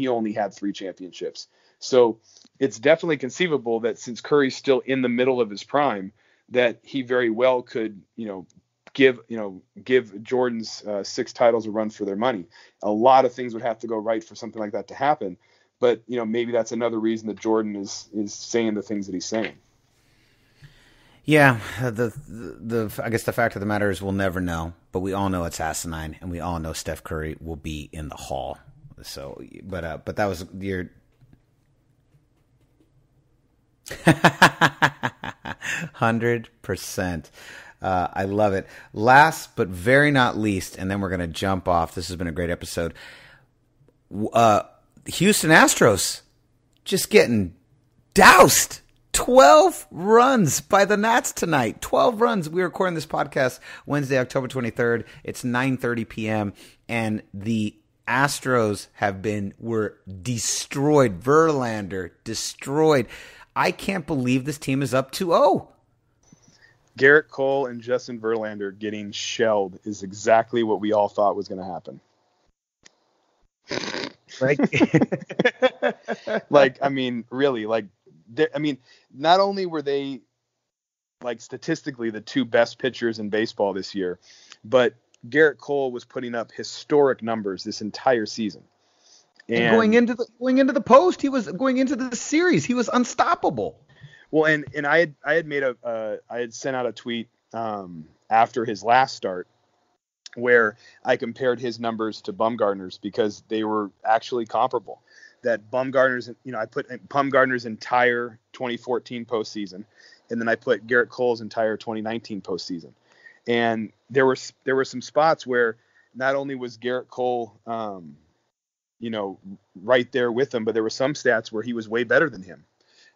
only had 3 championships. So it's definitely conceivable that since Curry's still in the middle of his prime, that he very well could, give Jordan's 6 titles a run for their money. A lot of things would have to go right for something like that to happen. But, maybe that's another reason that Jordan is saying the things that he's saying. Yeah, I guess the fact of the matter is we'll never know, but we all know it's asinine, and we all know Steph Curry will be in the Hall. So, but that was your 100%. I love it. Last but very not least, and then we're going to jump off. This has been a great episode. Houston Astros just getting doused. 12 runs by the Nats tonight. 12 runs. We're recording this podcast Wednesday, October 23rd. It's 9:30 p.m. And the Astros were destroyed. Verlander destroyed. I can't believe this team is up 2-0. Garrett Cole and Justin Verlander getting shelled is exactly what we all thought was going to happen. Like, like, I mean, really, like, I mean, not only were they like statistically the two best pitchers in baseball this year, but Garrett Cole was putting up historic numbers this entire season. And going into the post, he was going into the series, he was unstoppable. Well, and I had sent out a tweet after his last start where I compared his numbers to Bumgarner's because they were actually comparable. That Bumgarner's, I put Bumgarner's entire 2014 postseason, and then I put Garrett Cole's entire 2019 postseason. And there were some spots where not only was Garrett Cole, right there with him, but there were some stats where he was way better than him.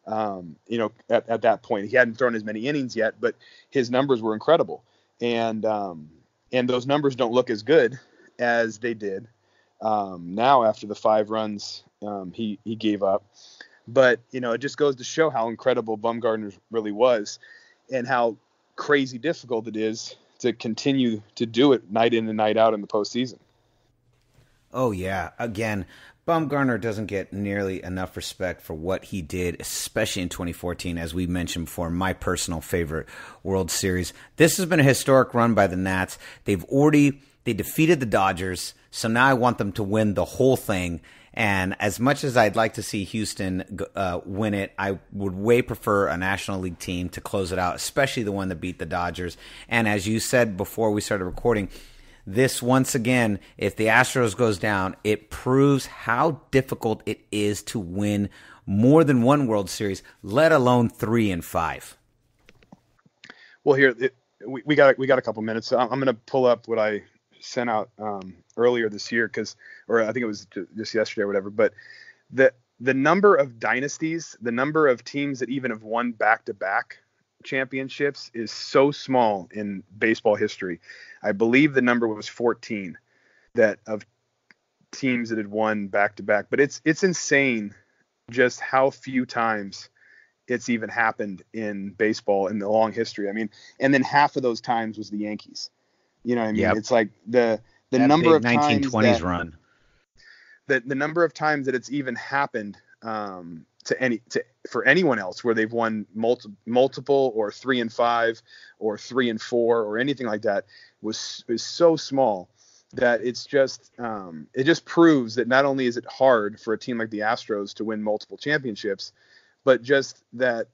At that point, he hadn't thrown as many innings yet, but his numbers were incredible. And those numbers don't look as good as they did now after the 5 runs he gave up. But, it just goes to show how incredible Bumgarner really was and how crazy difficult it is to continue to do it night in and night out in the postseason. Oh, yeah. Again, Bumgarner doesn't get nearly enough respect for what he did, especially in 2014, as we mentioned before, my personal favorite World Series. This has been a historic run by the Nats. They defeated the Dodgers, so now I want them to win the whole thing. And as much as I'd like to see Houston win it, I would way prefer a National League team to close it out, especially the one that beat the Dodgers. And as you said before we started recording, this once again, if the Astros goes down, it proves how difficult it is to win more than one World Series, let alone 3 and 5. Well, here we got a couple minutes. So I'm going to pull up what I sent out earlier this year, or I think it was just yesterday or whatever. But the number of dynasties, the number of teams that even have won back-to-back championships is so small in baseball history. I believe the number was 14 of teams that had won back-to-back. But it's insane just how few times it's even happened in baseball in the long history. I mean, and then half of those times was the Yankees. You know what I mean? Yep. It's like the number of 1920s run. The number of times that it's even happened for anyone else where they've won multiple or 3 and 5 or 3 and 4 or anything like that was so small that it's just it just proves that not only is it hard for a team like the Astros to win multiple championships, but just that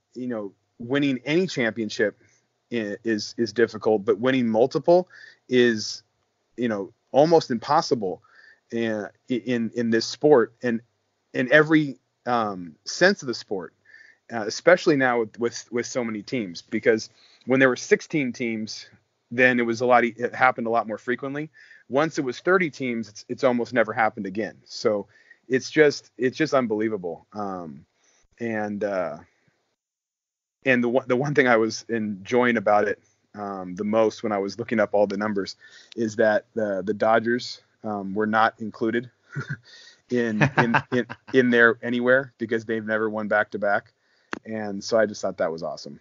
winning any championship is difficult, but winning multiple is almost impossible in this sport and in every sense of the sport, especially now with so many teams. Because when there were 16 teams, then it happened a lot more frequently. Once it was 30 teams, it's almost never happened again. So it's just unbelievable. And the one thing I was enjoying about it the most when I was looking up all the numbers is that the Dodgers were not included in there anywhere because they've never won back-to-back. And so I just thought that was awesome.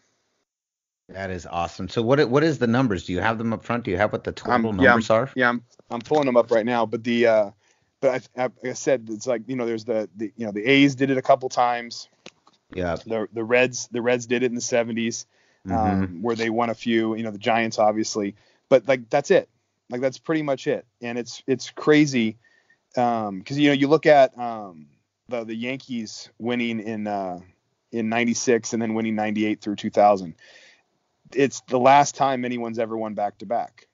That is awesome. So what is the numbers? Do you have them up front? Do you have what the total numbers are? Yeah, I'm pulling them up right now. But like I said, it's like there's the A's did it a couple times. Yeah. The Reds did it in the 70s, where they won a few. The Giants obviously, but like that's it. Like that's pretty much it. And it's crazy because you look at the Yankees winning in 96 and then winning 98 through 2000. It's the last time anyone's ever won back-to-back.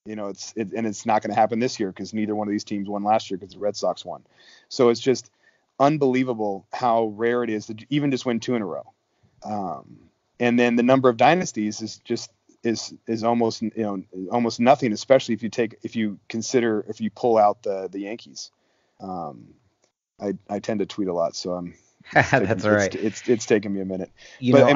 And it's not going to happen this year because neither one of these teams won last year because the Red Sox won. So it's just unbelievable how rare it is to even just win 2 in a row. And then the number of dynasties is almost almost nothing, especially if you pull out the Yankees. I tend to tweet a lot, so I'm. That's all right. It's taken me a minute. Go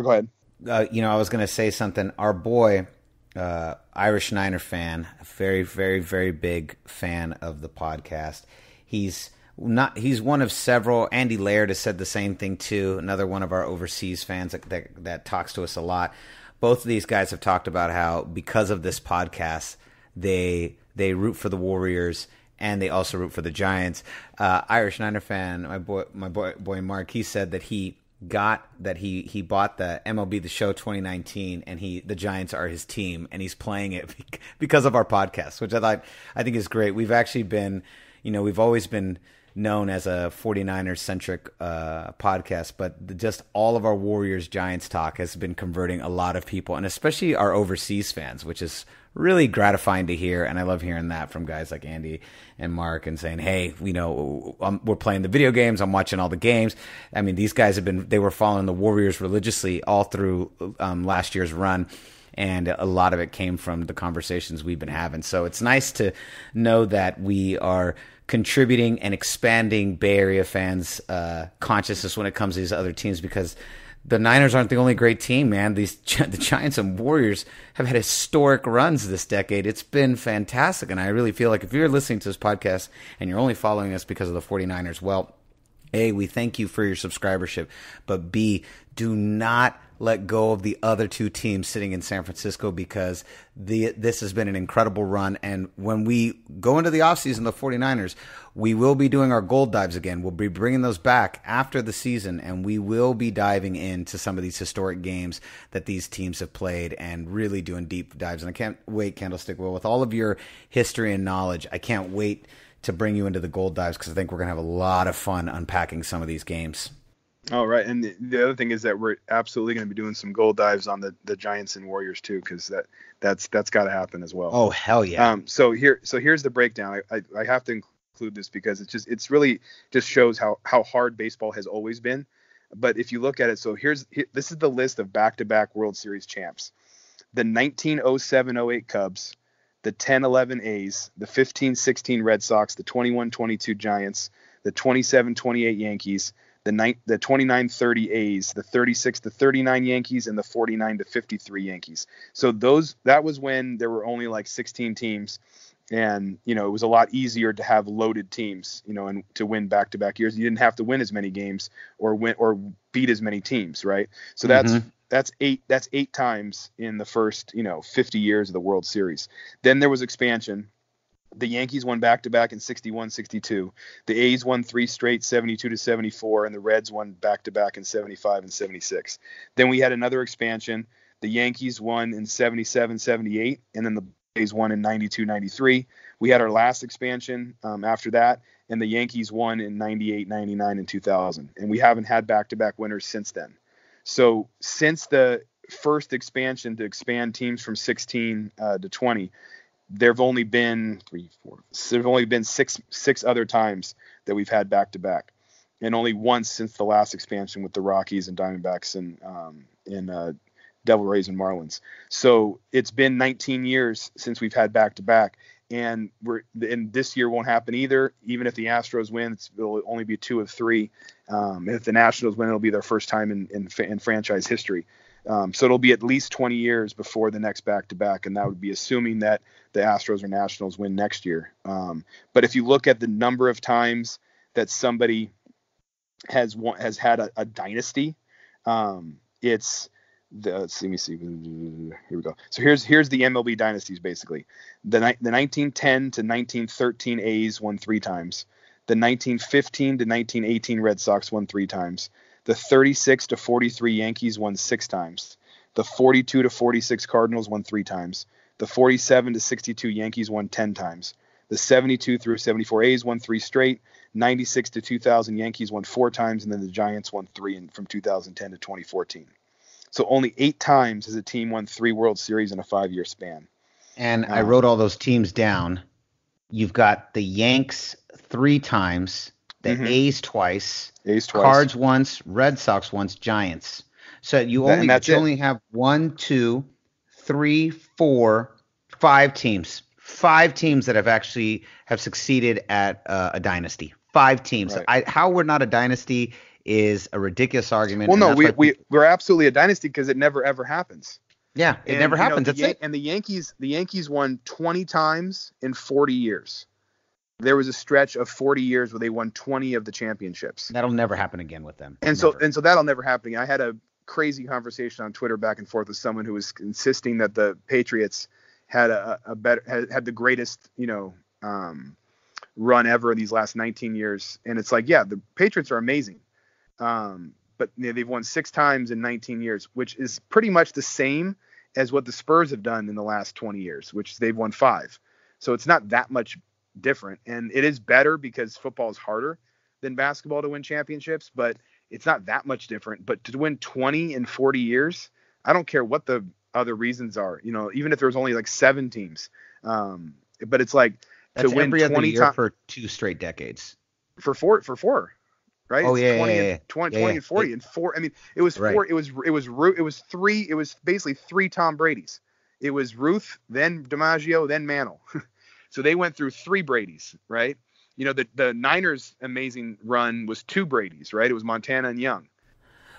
ahead. I was going to say something. Our boy, Irish Niner fan, a very, very, very big fan of the podcast. He's one of several. Andy Laird has said the same thing too. Another one of our overseas fans that talks to us a lot. Both of these guys have talked about how because of this podcast, they root for the Warriors and they also root for the Giants. Irish Niner fan, my boy Mark, he said that he bought the MLB The Show 2019, and the Giants are his team, and he's playing it because of our podcast, which I think is great. We've actually been, we've always been known as a 49ers centric podcast, but just all of our Warriors Giants talk has been converting a lot of people, and especially our overseas fans, which is really gratifying to hear. And I love hearing that from guys like Andy and Mark, and saying, hey, we're playing the video games, I'm watching all the games. I mean, these guys they were following the Warriors religiously all through last year's run, and a lot of it came from the conversations we've been having. So it's nice to know that we are contributing and expanding Bay Area fans' consciousness when it comes to these other teams, because the Niners aren't the only great team, man. The Giants and Warriors have had historic runs this decade. It's been fantastic, and I really feel like if you're listening to this podcast and you're only following us because of the 49ers, well, A, we thank you for your subscribership, but B, do not let go of the other two teams sitting in San Francisco, because this has been an incredible run. And when we go into the offseason, the 49ers, we will be doing our gold dives again. We'll be bringing those back after the season, and we will be diving into some of these historic games that these teams have played and really doing deep dives. And I can't wait, Candlestick Will, with all of your history and knowledge, I can't wait to bring you into the gold dives, because I think we're going to have a lot of fun unpacking some of these games. Oh, right. And the other thing is that we're absolutely going to be doing some gold dives on the Giants and Warriors too, because that's got to happen as well. Oh, hell yeah. So here's the breakdown. I have to include this because it's really just shows how hard baseball has always been. But if you look at it, so this is the list of back-to-back World Series champs: the 1907-08 Cubs, the 10-11 A's, the 15-16 Red Sox, the 21-22 Giants, the 27-28 Yankees, the 29-30 A's, the 36-39 Yankees, and the 49-53 Yankees. So that was when there were only like 16 teams, and it was a lot easier to have loaded teams, and to win back-to-back years. You didn't have to win as many games or beat as many teams, right? So that's eight times in the first 50 years of the World Series. Then there was expansion. The Yankees won back-to-back in 61-62. The A's won 3 straight, 72-74, and the Reds won back-to-back in 75 and 76. Then we had another expansion. The Yankees won in 77-78, and then the A's won in 92-93. We had our last expansion after that, and the Yankees won in 98, 99, and 2000. And we haven't had back-to-back winners since then. So since the first expansion to expand teams from 16 to 20, there've only been six other times that we've had back-to-back, and only once since the last expansion with the Rockies and Diamondbacks and Devil Rays and Marlins. So it's been 19 years since we've had back-to-back, and this year won't happen either. Even if the Astros win, it'll only be 2 of 3. If the Nationals win, it'll be their first time in franchise history. So it'll be at least 20 years before the next back-to-back, and that would be assuming that the Astros or Nationals win next year. But if you look at the number of times that somebody has had a dynasty, it's let me see. Here we go. So here's the MLB dynasties basically. The 1910 to 1913 A's won 3 times. The 1915 to 1918 Red Sox won 3 times. The 36 to 43 Yankees won 6 times. The 42 to 46 Cardinals won 3 times. The 47 to 62 Yankees won 10 times. The 72 through 74 A's won 3 straight. 96 to 2000 Yankees won 4 times, and then the Giants won 3 from 2010 to 2014. So only 8 times has a team won 3 World Series in a 5-year span. And I wrote all those teams down. You've got the Yanks 3 times, the A's twice, Cards once, Red Sox once, Giants. So you only have 1, 2, 3, 4, 5 teams. 5 teams that have succeeded at a dynasty. 5 teams. Right. How we're not a dynasty is a ridiculous argument. Well, no, we're absolutely a dynasty because it never ever happens. Yeah, it never happens. That's it. And the Yankees won 20 times in 40 years. There was a stretch of 40 years where they won 20 of the championships. That'll never happen again with them. And so that'll never happen again. I had a crazy conversation on Twitter back and forth with someone who was insisting that the Patriots had had the greatest, run ever in these last 19 years. And it's like, yeah, the Patriots are amazing. But they've won 6 times in 19 years, which is pretty much the same as what the Spurs have done in the last 20 years, which they've won 5. So it's not that much different. And it is better because football is harder than basketball to win championships, but it's not that much different. But to win 20 in 40 years, I don't care what the other reasons are, even if there was only like 7 teams. But it's like that's to win every 20 other year for 2 straight decades. For four. Right? Oh, it's yeah, 20 and 40 and 4. I mean, it was 4. Right. It was 3. It was basically 3 Tom Bradys. It was Ruth, then DiMaggio, then Mantle. So they went through 3 Bradys, right? The Niners' amazing run was 2 Bradys, right? It was Montana and Young.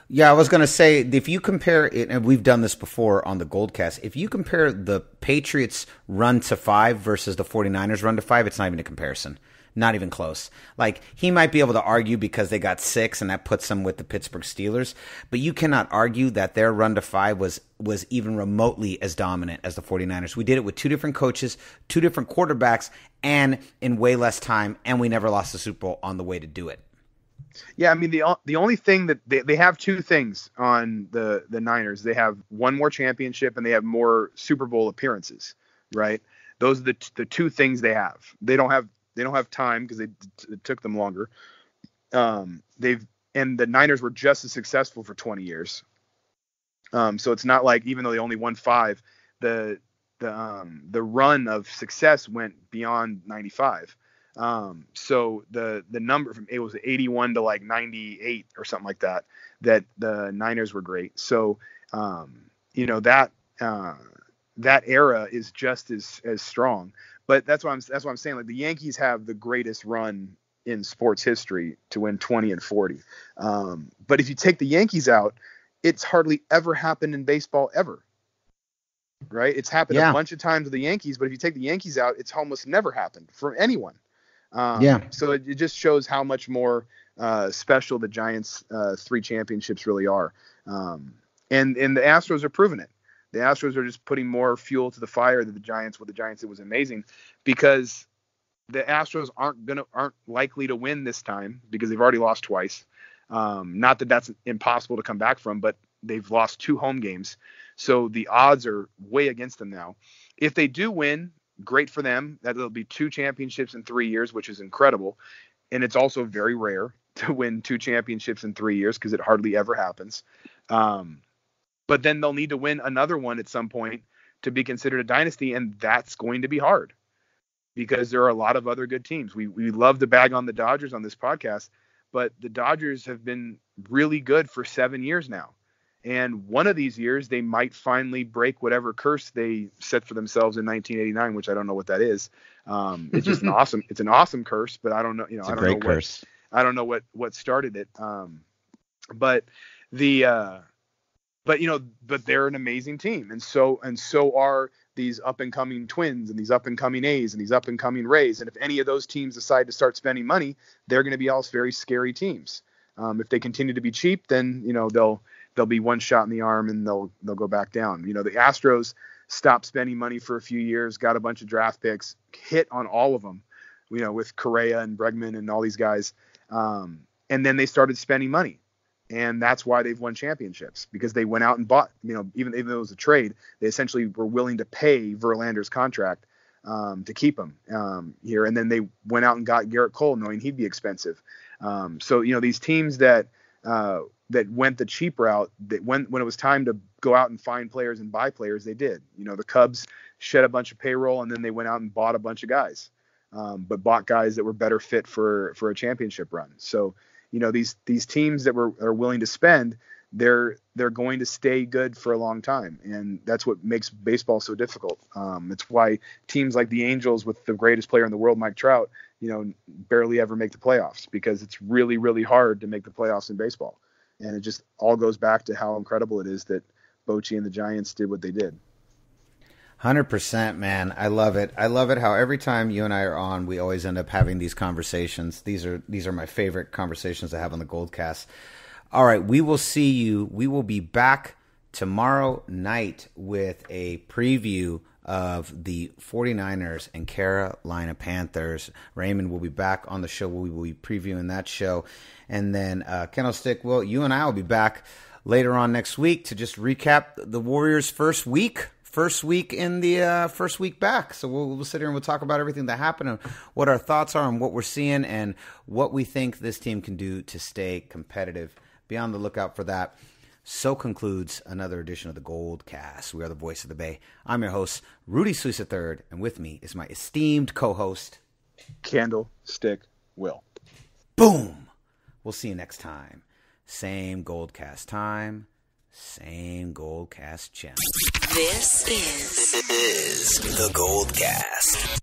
Yeah, I was going to say, if you compare it, and we've done this before on the Goldcast, if you compare the Patriots' run to 5 versus the 49ers' run to 5, it's not even a comparison. Not even close. Like, he might be able to argue because they got 6 and that puts them with the Pittsburgh Steelers, but you cannot argue that their run to 5 was even remotely as dominant as the 49ers. We did it with 2 different coaches, 2 different quarterbacks, and in way less time, and we never lost the Super Bowl on the way to do it. Yeah, I mean, the only thing that they have 2 things on the Niners. They have 1 more championship and they have more Super Bowl appearances, right? Those are the 2 things they have. They don't have time because it took them longer. And the Niners were just as successful for 20 years. So it's not like, even though they only won 5, the run of success went beyond 95. So the number from it was 81 to like 98 or something like that the Niners were great. So that era is just as strong. But that's what I'm saying. Like, the Yankees have the greatest run in sports history to win 20 and 40. But if you take the Yankees out, it's hardly ever happened in baseball ever. Right? It's happened a bunch of times with the Yankees, but if you take the Yankees out, it's almost never happened for anyone. So it just shows how much more special the Giants' 3 championships really are. And the Astros are proving it. The Astros are just putting more fuel to the fire than the Giants. With the Giants, it was amazing because the Astros aren't likely to win this time because they've already lost twice. Not that that's impossible to come back from, but they've lost 2 home games. So the odds are way against them now. If they do win, great for them. That'll be 2 championships in 3 years, which is incredible. And it's also very rare to win 2 championships in 3 years because it hardly ever happens. But then they'll need to win another one at some point to be considered a dynasty, and that's going to be hard because there are a lot of other good teams. We love to bag on the Dodgers on this podcast, but the Dodgers have been really good for 7 years now. And one of these years, they might finally break whatever curse they set for themselves in 1989, which I don't know what that is. It's just it's an awesome curse, but I don't know. It's a great curse. I don't know what started it. But they're an amazing team. And so are these up and coming Twins and these up and coming A's and these up and coming Rays. And if any of those teams decide to start spending money, they're going to be all very scary teams. If they continue to be cheap, then, they'll be one shot in the arm and they'll go back down. The Astros stopped spending money for a few years, got a bunch of draft picks, hit on all of them, with Correa and Bregman and all these guys. And then they started spending money. And that's why they've won championships, because they went out and bought, even though it was a trade, they essentially were willing to pay Verlander's contract to keep him here. And then they went out and got Garrett Cole, knowing he'd be expensive. So these teams that went the cheap route, that when it was time to go out and find players and buy players, they did. The Cubs shed a bunch of payroll and then they went out and bought a bunch of guys, but bought guys that were better fit for a championship run. So, these teams that are willing to spend, they're going to stay good for a long time. And that's what makes baseball so difficult. It's why teams like the Angels with the greatest player in the world, Mike Trout, barely ever make the playoffs, because it's really, really hard to make the playoffs in baseball. And it just all goes back to how incredible it is that Bochy and the Giants did what they did. 100%, man. I love it. I love it how every time you and I are on, we always end up having these conversations. These are my favorite conversations to have on the Goldcast. All right, we will see you. We will be back tomorrow night with a preview of the 49ers and Carolina Panthers. Raymond will be back on the show. We will be previewing that show. And then Candlestick, well, you and I will be back later on next week to just recap the Warriors' first week in the first week back. So we'll sit here and we'll talk about everything that happened and what our thoughts are and what we're seeing and what we think this team can do to stay competitive. Be on the lookout for that. So concludes another edition of the Gold Cast. We are the voice of the Bay. I'm your host, Rudy Sluice III, and with me is my esteemed co-host, Candlestick Will. Boom! We'll see you next time. Same Gold Cast time, same Gold Cast channel. This is the Gold Cast.